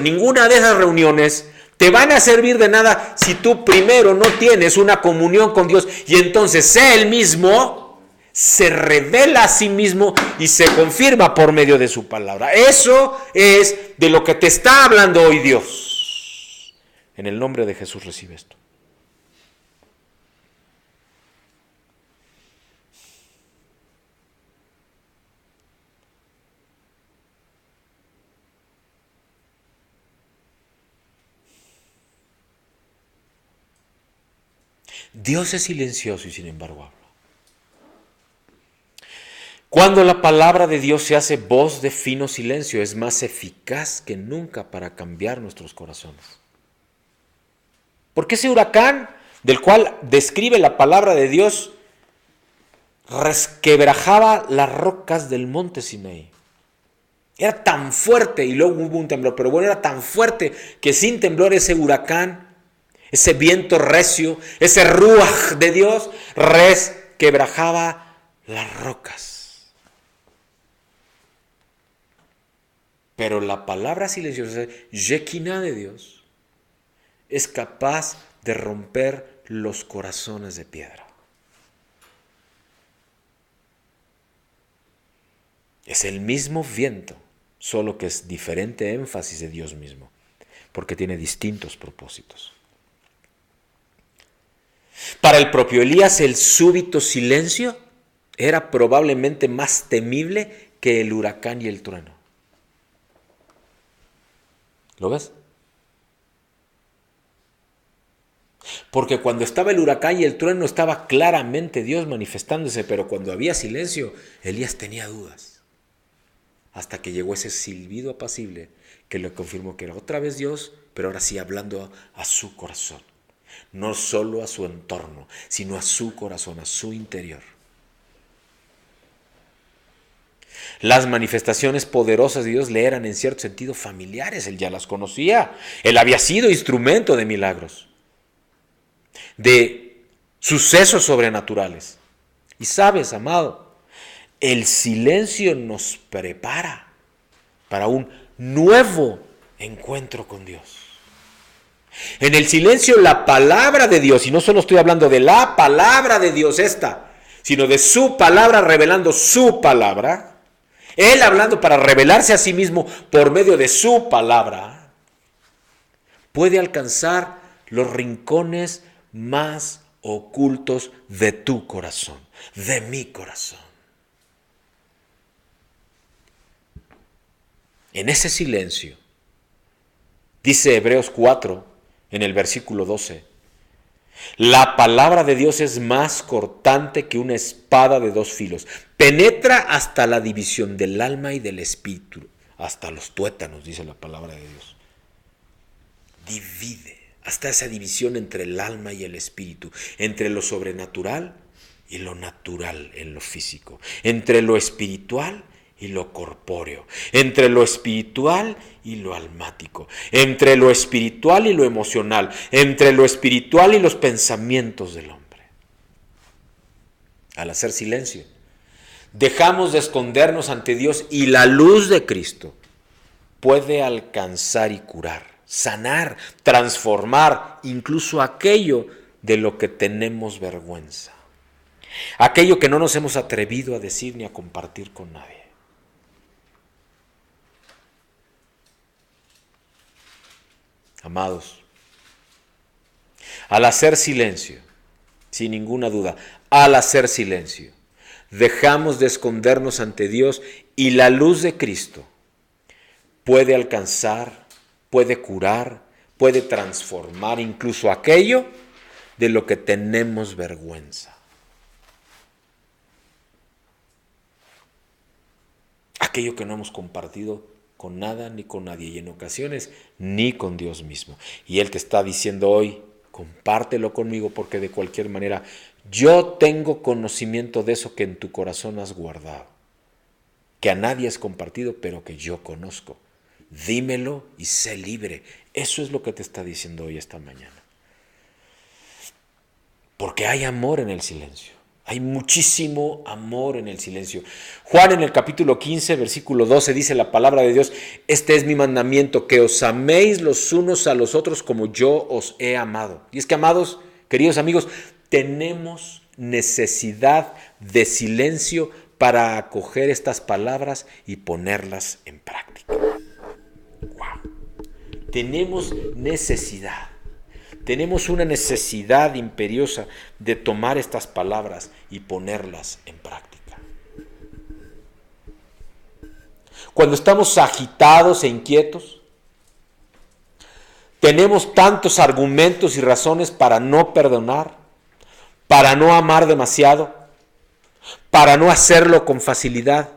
Speaker 1: ninguna de esas reuniones te van a servir de nada si tú primero no tienes una comunión con Dios y entonces Él mismo se revela a sí mismo y se confirma por medio de su palabra. Eso es de lo que te está hablando hoy Dios. En el nombre de Jesús recibe esto. Dios es silencioso y sin embargo habla. Cuando la palabra de Dios se hace voz de fino silencio, es más eficaz que nunca para cambiar nuestros corazones. Porque ese huracán del cual describe la palabra de Dios resquebrajaba las rocas del monte Sinaí. Era tan fuerte, y luego hubo un temblor, pero bueno, era tan fuerte que sin temblor ese huracán, ese viento recio, ese ruaj de Dios resquebrajaba las rocas. Pero la palabra silenciosa, Shekinah de Dios, es capaz de romper los corazones de piedra. Es el mismo viento, solo que es diferente énfasis de Dios mismo, porque tiene distintos propósitos. Para el propio Elías, el súbito silencio era probablemente más temible que el huracán y el trueno. ¿Lo ves? Porque cuando estaba el huracán y el trueno estaba claramente Dios manifestándose, pero cuando había silencio, Elías tenía dudas. Hasta que llegó ese silbido apacible que le confirmó que era otra vez Dios, pero ahora sí hablando a su corazón. No solo a su entorno, sino a su corazón, a su interior. Las manifestaciones poderosas de Dios le eran en cierto sentido familiares. Él ya las conocía. Él había sido instrumento de milagros, de sucesos sobrenaturales. Y sabes, amado, el silencio nos prepara para un nuevo encuentro con Dios. En el silencio la palabra de Dios, y no solo estoy hablando de la palabra de Dios esta, sino de su palabra revelando su palabra, Él hablando para revelarse a sí mismo por medio de su palabra, puede alcanzar los rincones más ocultos de tu corazón, de mi corazón. En ese silencio, dice Hebreos 4, en el versículo 12, la palabra de Dios es más cortante que una espada de dos filos. Penetra hasta la división del alma y del espíritu, hasta los tuétanos, dice la palabra de Dios. Divide hasta esa división entre el alma y el espíritu, entre lo sobrenatural y lo natural en lo físico, entre lo espiritual y lo corpóreo, entre lo espiritual y lo almático, entre lo espiritual y lo emocional, entre lo espiritual y los pensamientos del hombre. Al hacer silencio, dejamos de escondernos ante Dios y la luz de Cristo puede alcanzar y curar, sanar, transformar incluso aquello de lo que tenemos vergüenza, aquello que no nos hemos atrevido a decir ni a compartir con nadie. Amados, al hacer silencio, sin ninguna duda, al hacer silencio, dejamos de escondernos ante Dios y la luz de Cristo puede alcanzar, puede curar, puede transformar incluso aquello de lo que tenemos vergüenza. Aquello que no hemos compartido con nada ni con nadie, y en ocasiones ni con Dios mismo. Y Él te está diciendo hoy, compártelo conmigo, porque de cualquier manera yo tengo conocimiento de eso que en tu corazón has guardado, que a nadie has compartido, pero que yo conozco. Dímelo y sé libre. Eso es lo que te está diciendo hoy esta mañana. Porque hay amor en el silencio. Hay muchísimo amor en el silencio. Juan en el capítulo 15, versículo 12 dice la palabra de Dios: este es mi mandamiento, que os améis los unos a los otros como yo os he amado. Y es que, amados, queridos amigos, tenemos necesidad de silencio para acoger estas palabras y ponerlas en práctica. ¡Wow! Tenemos necesidad. Tenemos una necesidad imperiosa de tomar estas palabras y ponerlas en práctica. Cuando estamos agitados e inquietos, tenemos tantos argumentos y razones para no perdonar, para no amar demasiado, para no hacerlo con facilidad,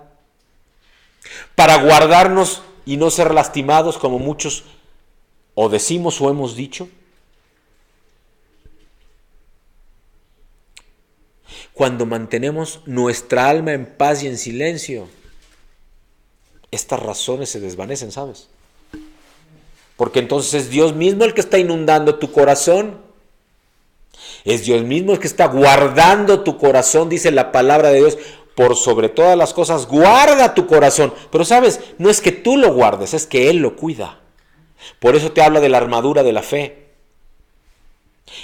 Speaker 1: para guardarnos y no ser lastimados como muchos o decimos o hemos dicho. Cuando mantenemos nuestra alma en paz y en silencio, estas razones se desvanecen, ¿sabes? Porque entonces es Dios mismo el que está inundando tu corazón. Es Dios mismo el que está guardando tu corazón, dice la palabra de Dios. Por sobre todas las cosas, guarda tu corazón. Pero sabes, no es que tú lo guardes, es que Él lo cuida. Por eso te habla de la armadura de la fe,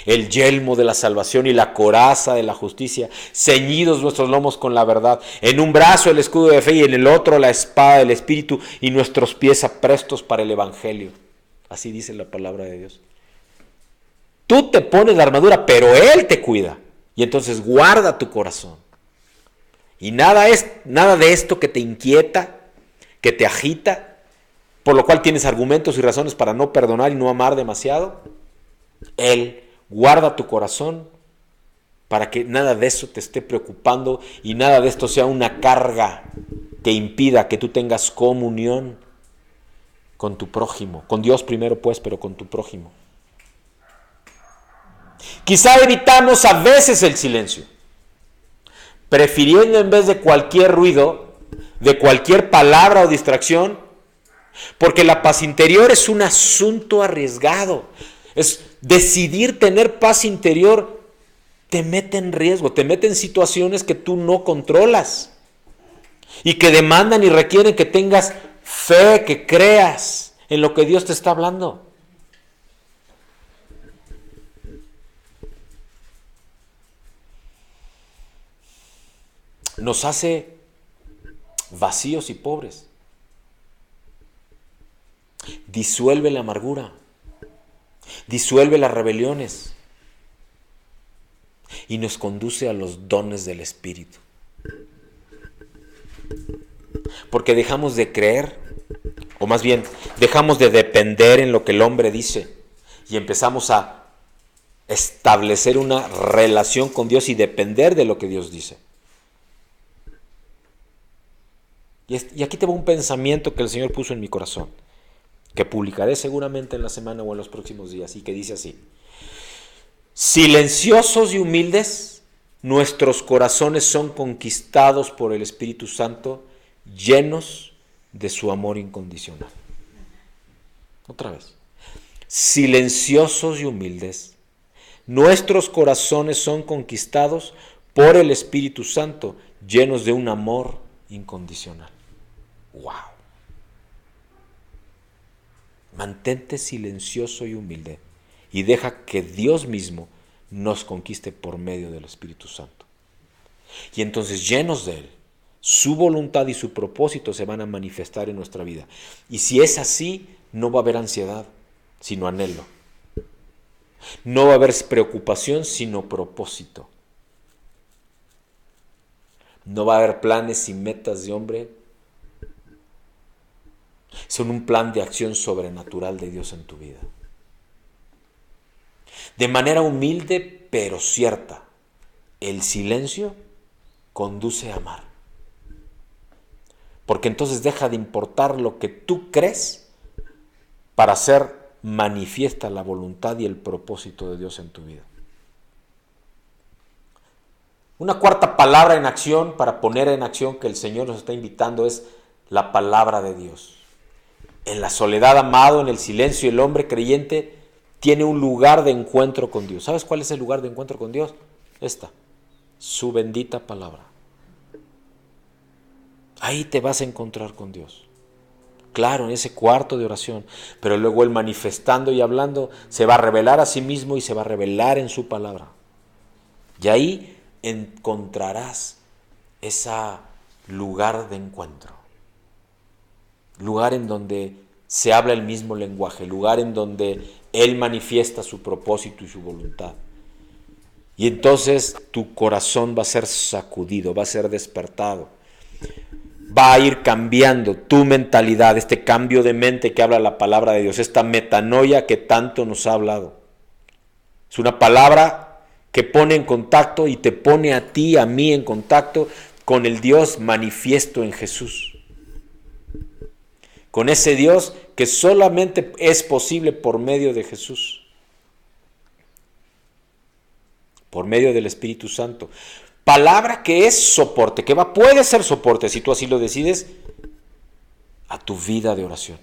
Speaker 1: el yelmo de la salvación y la coraza de la justicia, ceñidos nuestros lomos con la verdad, en un brazo el escudo de fe y en el otro la espada del Espíritu y nuestros pies aprestos para el Evangelio. Así dice la palabra de Dios. Tú te pones la armadura, pero Él te cuida. Y entonces guarda tu corazón. Y nada de esto que te inquieta, que te agita, por lo cual tienes argumentos y razones para no perdonar y no amar demasiado. Él guarda tu corazón para que nada de eso te esté preocupando y nada de esto sea una carga que impida que tú tengas comunión con tu prójimo, con Dios primero pues, pero con tu prójimo. Quizá evitamos a veces el silencio, prefiriendo en vez de cualquier ruido, de cualquier palabra o distracción, porque la paz interior es un asunto arriesgado. Es decidir tener paz interior, te mete en riesgo, te mete en situaciones que tú no controlas y que demandan y requieren que tengas fe, que creas en lo que Dios te está hablando. Nos hace vacíos y pobres. Disuelve la amargura, disuelve las rebeliones y nos conduce a los dones del Espíritu. Porque dejamos de creer, o más bien dejamos de depender en lo que el hombre dice y empezamos a establecer una relación con Dios y depender de lo que Dios dice. Y aquí te va un pensamiento que el Señor puso en mi corazón, que publicaré seguramente en la semana o en los próximos días, y que dice así: silenciosos y humildes, nuestros corazones son conquistados por el Espíritu Santo, llenos de su amor incondicional. Otra vez. Silenciosos y humildes, nuestros corazones son conquistados por el Espíritu Santo, llenos de un amor incondicional. ¡Wow! Mantente silencioso y humilde y deja que Dios mismo nos conquiste por medio del Espíritu Santo. Y entonces, llenos de Él, su voluntad y su propósito se van a manifestar en nuestra vida. Y si es así, no va a haber ansiedad, sino anhelo. No va a haber preocupación, sino propósito. No va a haber planes y metas de hombre. Son un plan de acción sobrenatural de Dios en tu vida. De manera humilde pero cierta, el silencio conduce a amar. Porque entonces deja de importar lo que tú crees para hacer manifiesta la voluntad y el propósito de Dios en tu vida. Una cuarta palabra en acción, para poner en acción, que el Señor nos está invitando, es la palabra de Dios. En la soledad, amado, en el silencio, el hombre creyente tiene un lugar de encuentro con Dios. ¿Sabes cuál es el lugar de encuentro con Dios? Su bendita palabra. Ahí te vas a encontrar con Dios. Claro, en ese cuarto de oración, pero luego Él, manifestando y hablando, se va a revelar a sí mismo y se va a revelar en su palabra. Y ahí encontrarás ese lugar de encuentro. Lugar en donde se habla el mismo lenguaje, lugar en donde Él manifiesta su propósito y su voluntad. Y entonces tu corazón va a ser sacudido, va a ser despertado. Va a ir cambiando tu mentalidad, este cambio de mente que habla la palabra de Dios, esta metanoia que tanto nos ha hablado. Es una palabra que pone en contacto y te pone a ti, a mí en contacto con el Dios manifiesto en Jesús. Con ese Dios que solamente es posible por medio de Jesús. Por medio del Espíritu Santo. Palabra que es soporte, puede ser soporte, si tú así lo decides, a tu vida de oración.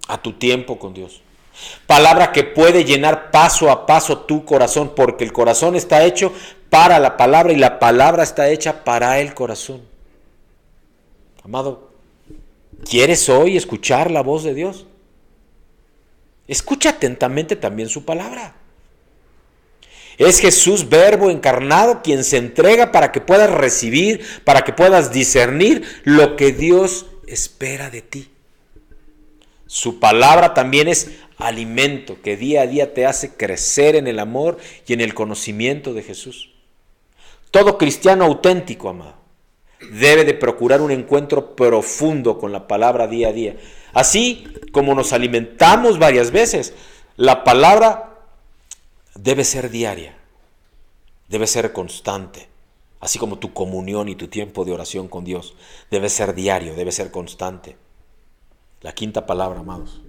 Speaker 1: A tu tiempo con Dios. Palabra que puede llenar paso a paso tu corazón, porque el corazón está hecho para la palabra y la palabra está hecha para el corazón. Amado, ¿quieres hoy escuchar la voz de Dios? Escucha atentamente también su palabra. Es Jesús, verbo encarnado, quien se entrega para que puedas recibir, para que puedas discernir lo que Dios espera de ti. Su palabra también es alimento que día a día te hace crecer en el amor y en el conocimiento de Jesús. Todo cristiano auténtico, amado, debe de procurar un encuentro profundo con la palabra día a día. Así como nos alimentamos varias veces, la palabra debe ser diaria, debe ser constante. Así como tu comunión y tu tiempo de oración con Dios debe ser diario, debe ser constante. La quinta palabra, amados,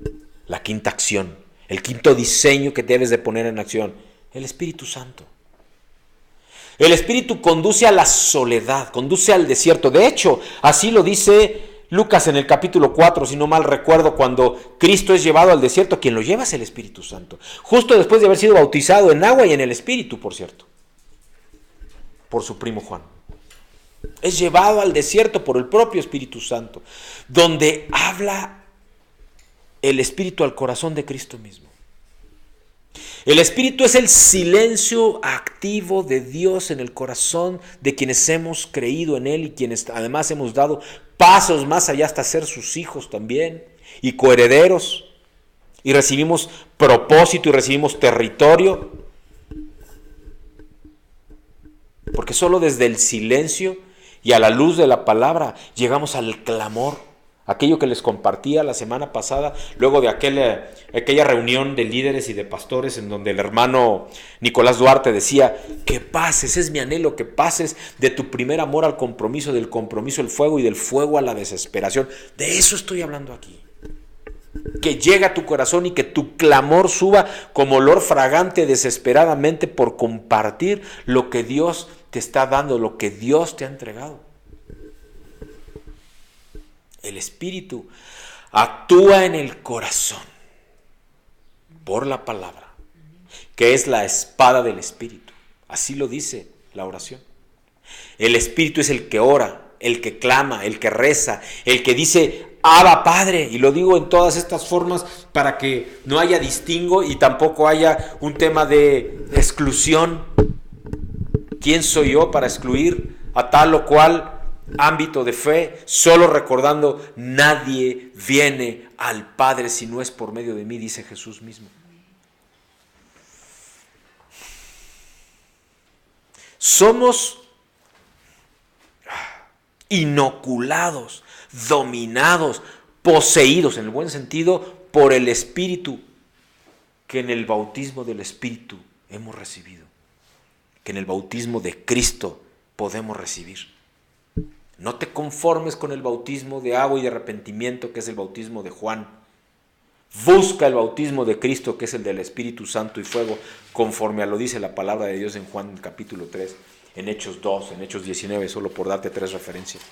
Speaker 1: la quinta acción, el quinto diseño que debes de poner en acción, el Espíritu Santo. El Espíritu conduce a la soledad, conduce al desierto. De hecho, así lo dice Lucas en el capítulo 4, si no mal recuerdo, cuando Cristo es llevado al desierto, quien lo lleva es el Espíritu Santo. Justo después de haber sido bautizado en agua y en el Espíritu, por cierto, por su primo Juan. Es llevado al desierto por el propio Espíritu Santo, donde habla el Espíritu al corazón de Cristo mismo. El Espíritu es el silencio activo de Dios en el corazón de quienes hemos creído en Él y quienes además hemos dado pasos más allá hasta ser sus hijos también y coherederos, y recibimos propósito y recibimos territorio, porque solo desde el silencio y a la luz de la palabra llegamos al clamor. Aquello que les compartía la semana pasada, luego de aquella reunión de líderes y de pastores en donde el hermano Nicolás Duarte decía, que pases, es mi anhelo, que pases de tu primer amor al compromiso, del compromiso al fuego y del fuego a la desesperación. De eso estoy hablando aquí. Que llegue a tu corazón y que tu clamor suba como olor fragante desesperadamente por compartir lo que Dios te está dando, lo que Dios te ha entregado. El Espíritu actúa en el corazón por la palabra, que es la espada del Espíritu. Así lo dice la oración. El Espíritu es el que ora, el que clama, el que reza, el que dice, Abba Padre. Y lo digo en todas estas formas para que no haya distingo y tampoco haya un tema de exclusión. ¿Quién soy yo para excluir a tal o cual ámbito de fe? Solo recordando, nadie viene al Padre si no es por medio de mí, dice Jesús mismo. Somos inoculados, dominados, poseídos en el buen sentido por el Espíritu que en el bautismo del Espíritu hemos recibido, que en el bautismo de Cristo podemos recibir. No te conformes con el bautismo de agua y de arrepentimiento, que es el bautismo de Juan. Busca el bautismo de Cristo, que es el del Espíritu Santo y fuego, conforme a lo dice la palabra de Dios en Juan capítulo 3, en Hechos 2, en Hechos 19, solo por darte 3 referencias.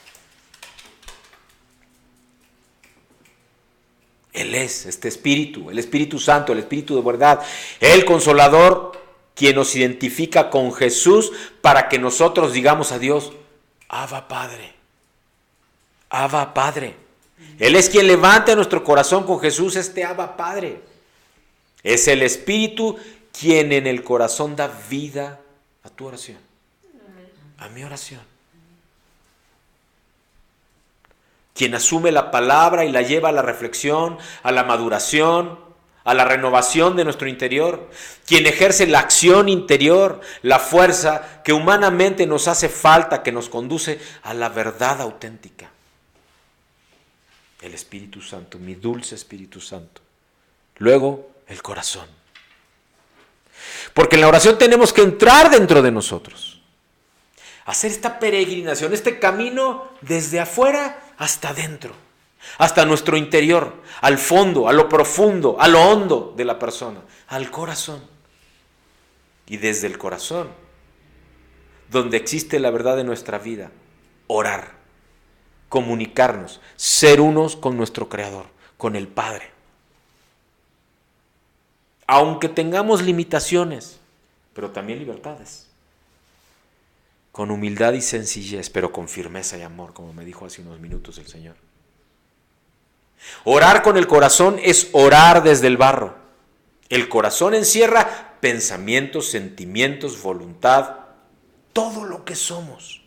Speaker 1: Él es este Espíritu, el Espíritu Santo, el Espíritu de verdad, el Consolador, quien nos identifica con Jesús para que nosotros digamos a Dios, Abba Padre. Abba Padre. Él es quien levanta en nuestro corazón con Jesús este Abba Padre. Es el Espíritu quien en el corazón da vida a tu oración, a mi oración. Quien asume la palabra y la lleva a la reflexión, a la maduración, a la renovación de nuestro interior. Quien ejerce la acción interior, la fuerza que humanamente nos hace falta, que nos conduce a la verdad auténtica. El Espíritu Santo, mi dulce Espíritu Santo. Luego, el corazón. Porque en la oración tenemos que entrar dentro de nosotros. Hacer esta peregrinación, este camino desde afuera hasta adentro. Hasta nuestro interior, al fondo, a lo profundo, a lo hondo de la persona, al corazón. Y desde el corazón, donde existe la verdad de nuestra vida, orar, comunicarnos, ser unos con nuestro Creador, con el Padre. Aunque tengamos limitaciones, pero también libertades. Con humildad y sencillez, pero con firmeza y amor, como me dijo hace unos minutos el Señor. Orar con el corazón es orar desde el barro. El corazón encierra pensamientos, sentimientos, voluntad, todo lo que somos.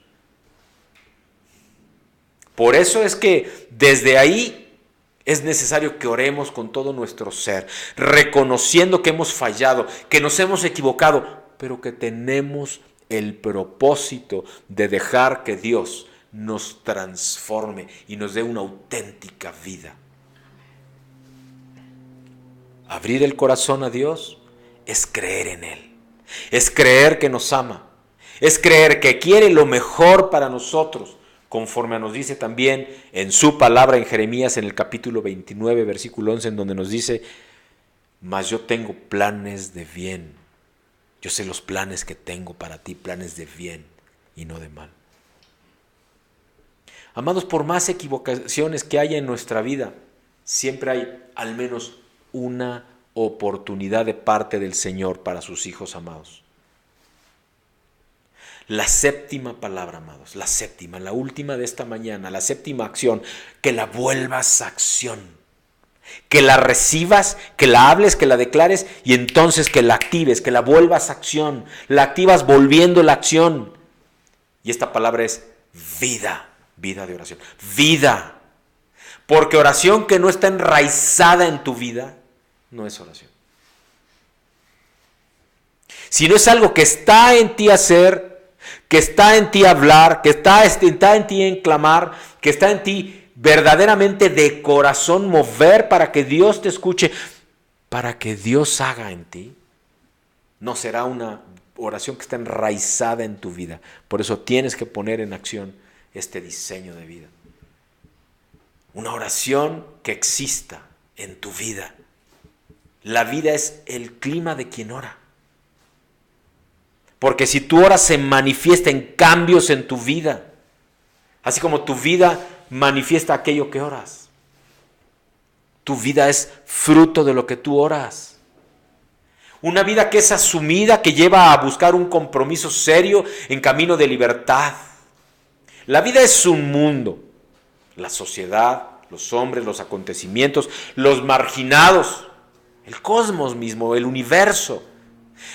Speaker 1: Por eso es que desde ahí es necesario que oremos con todo nuestro ser, reconociendo que hemos fallado, que nos hemos equivocado, pero que tenemos el propósito de dejar que Dios nos transforme y nos dé una auténtica vida. Abrir el corazón a Dios es creer en Él, es creer que nos ama, es creer que quiere lo mejor para nosotros, conforme nos dice también en su palabra en Jeremías en el capítulo 29, versículo 11, en donde nos dice: mas yo tengo planes de bien, yo sé los planes que tengo para ti, planes de bien y no de mal. Amados, por más equivocaciones que haya en nuestra vida, siempre hay al menos una oportunidad de parte del Señor para sus hijos amados. La séptima palabra, amados, la séptima, la última de esta mañana, la séptima acción, que la vuelvas acción, que la recibas, que la hables, que la declares y entonces que la actives, que la vuelvas acción, la activas volviendo la acción. Y esta palabra es vida, vida de oración, vida. Porque oración que no está enraizada en tu vida, no es oración. Si no es algo que está en ti hacer, que está en ti hablar, que está en ti en clamar, que está en ti verdaderamente de corazón mover para que Dios te escuche, para que Dios haga en ti, no será una oración que está enraizada en tu vida. Por eso tienes que poner en acción este diseño de vida. Una oración que exista en tu vida. La vida es el clima de quien ora. Porque si tú oras se manifiesta en cambios en tu vida. Así como tu vida manifiesta aquello que oras. Tu vida es fruto de lo que tú oras. Una vida que es asumida, que lleva a buscar un compromiso serio en camino de libertad. La vida es un mundo. La sociedad, los hombres, los acontecimientos, los marginados, el cosmos mismo, el universo.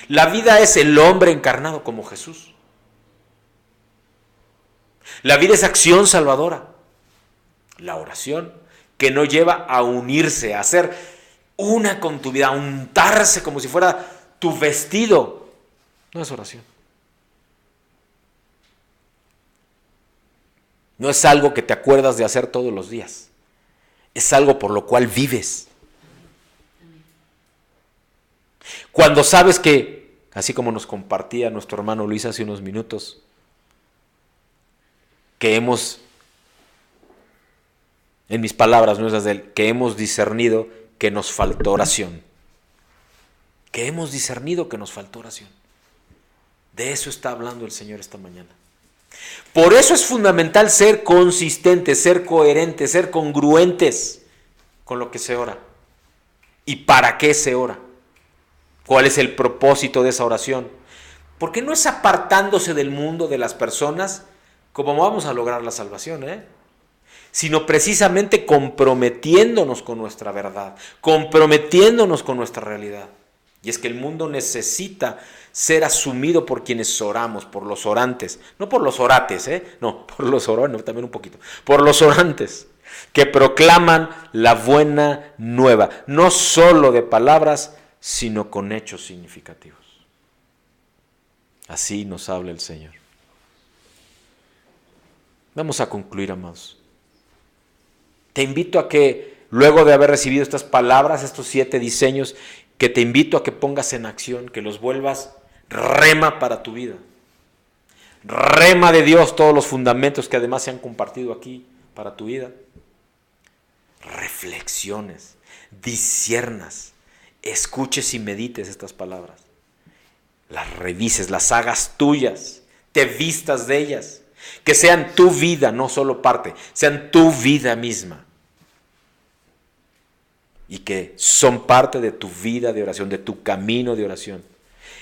Speaker 1: La vida es el hombre encarnado como Jesús. La vida es acción salvadora. La oración que no lleva a unirse, a hacer una con tu vida, a untarse como si fuera tu vestido, no es oración. No es algo que te acuerdas de hacer todos los días. Es algo por lo cual vives. Cuando sabes que, así como nos compartía nuestro hermano Luis hace unos minutos, que hemos, en mis palabras, no esas de él, que hemos discernido que nos faltó oración. Que hemos discernido que nos faltó oración. De eso está hablando el Señor esta mañana. Por eso es fundamental ser consistentes, ser coherentes, ser congruentes con lo que se ora. ¿Y para qué se ora? ¿Cuál es el propósito de esa oración? Porque no es apartándose del mundo, de las personas, como vamos a lograr la salvación, sino precisamente comprometiéndonos con nuestra verdad, comprometiéndonos con nuestra realidad. Y es que el mundo necesita ser asumido por quienes oramos, por los orantes, no por los orates, no, por los orantes, también un poquito, por los orantes, que proclaman la buena nueva, no solo de palabras, sino con hechos significativos. Así nos habla el Señor. Vamos a concluir, amados. Te invito a que luego de haber recibido estas palabras, estos 7 diseños, que te invito a que pongas en acción, que los vuelvas rema para tu vida. Rema de Dios, todos los fundamentos que además se han compartido aquí para tu vida. Reflexiones, disciernas, escuches y medites estas palabras. Las revises, las hagas tuyas, te vistas de ellas. Que sean tu vida, no solo parte, sean tu vida misma. Y que son parte de tu vida de oración, de tu camino de oración.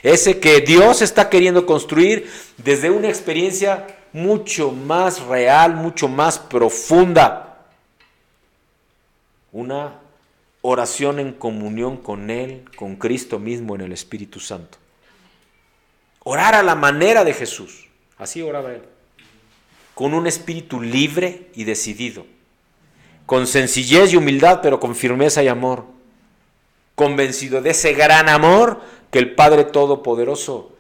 Speaker 1: Ese que Dios está queriendo construir desde una experiencia mucho más real, mucho más profunda. Una oración en comunión con Él, con Cristo mismo en el Espíritu Santo. Orar a la manera de Jesús. Así oraba Él. Con un espíritu libre y decidido. Con sencillez y humildad, pero con firmeza y amor. Convencido de ese gran amor que el Padre Todopoderoso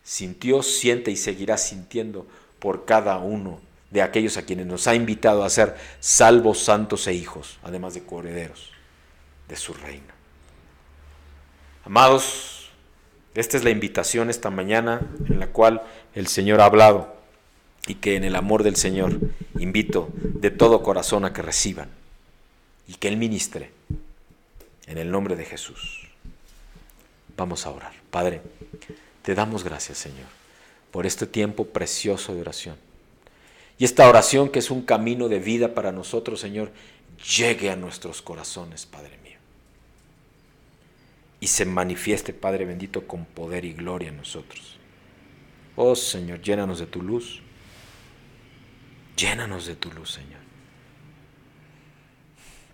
Speaker 1: sintió, siente y seguirá sintiendo por cada uno de aquellos a quienes nos ha invitado a ser salvos, santos e hijos, además de coherederos de su reino. Amados, esta es la invitación esta mañana en la cual el Señor ha hablado y que en el amor del Señor invito de todo corazón a que reciban y que Él ministre en el nombre de Jesús. Vamos a orar. Padre, te damos gracias, Señor, por este tiempo precioso de oración. Y esta oración que es un camino de vida para nosotros, Señor, llegue a nuestros corazones, Padre mío. Y se manifieste, Padre bendito, con poder y gloria en nosotros. Oh, Señor, llénanos de tu luz. Llénanos de tu luz, Señor.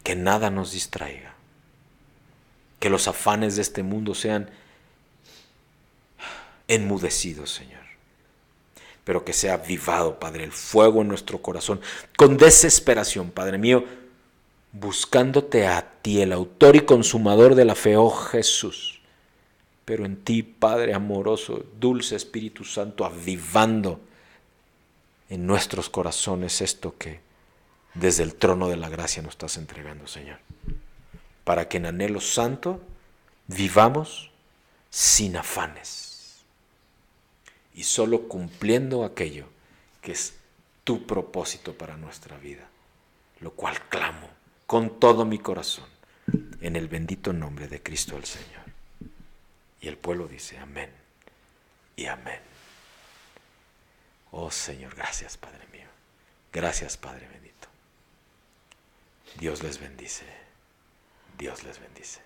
Speaker 1: Que nada nos distraiga. Que los afanes de este mundo sean enmudecidos, Señor. Pero que sea avivado, Padre, el fuego en nuestro corazón, con desesperación, Padre mío, buscándote a ti, el autor y consumador de la fe, oh Jesús. Pero en ti, Padre amoroso, dulce Espíritu Santo, avivando en nuestros corazones esto que desde el trono de la gracia nos estás entregando, Señor. Para que en anhelo santo vivamos sin afanes. Y solo cumpliendo aquello que es tu propósito para nuestra vida, lo cual clamo con todo mi corazón en el bendito nombre de Cristo el Señor. Y el pueblo dice amén y amén. Oh Señor, gracias Padre mío, gracias Padre bendito. Dios les bendice, Dios les bendice.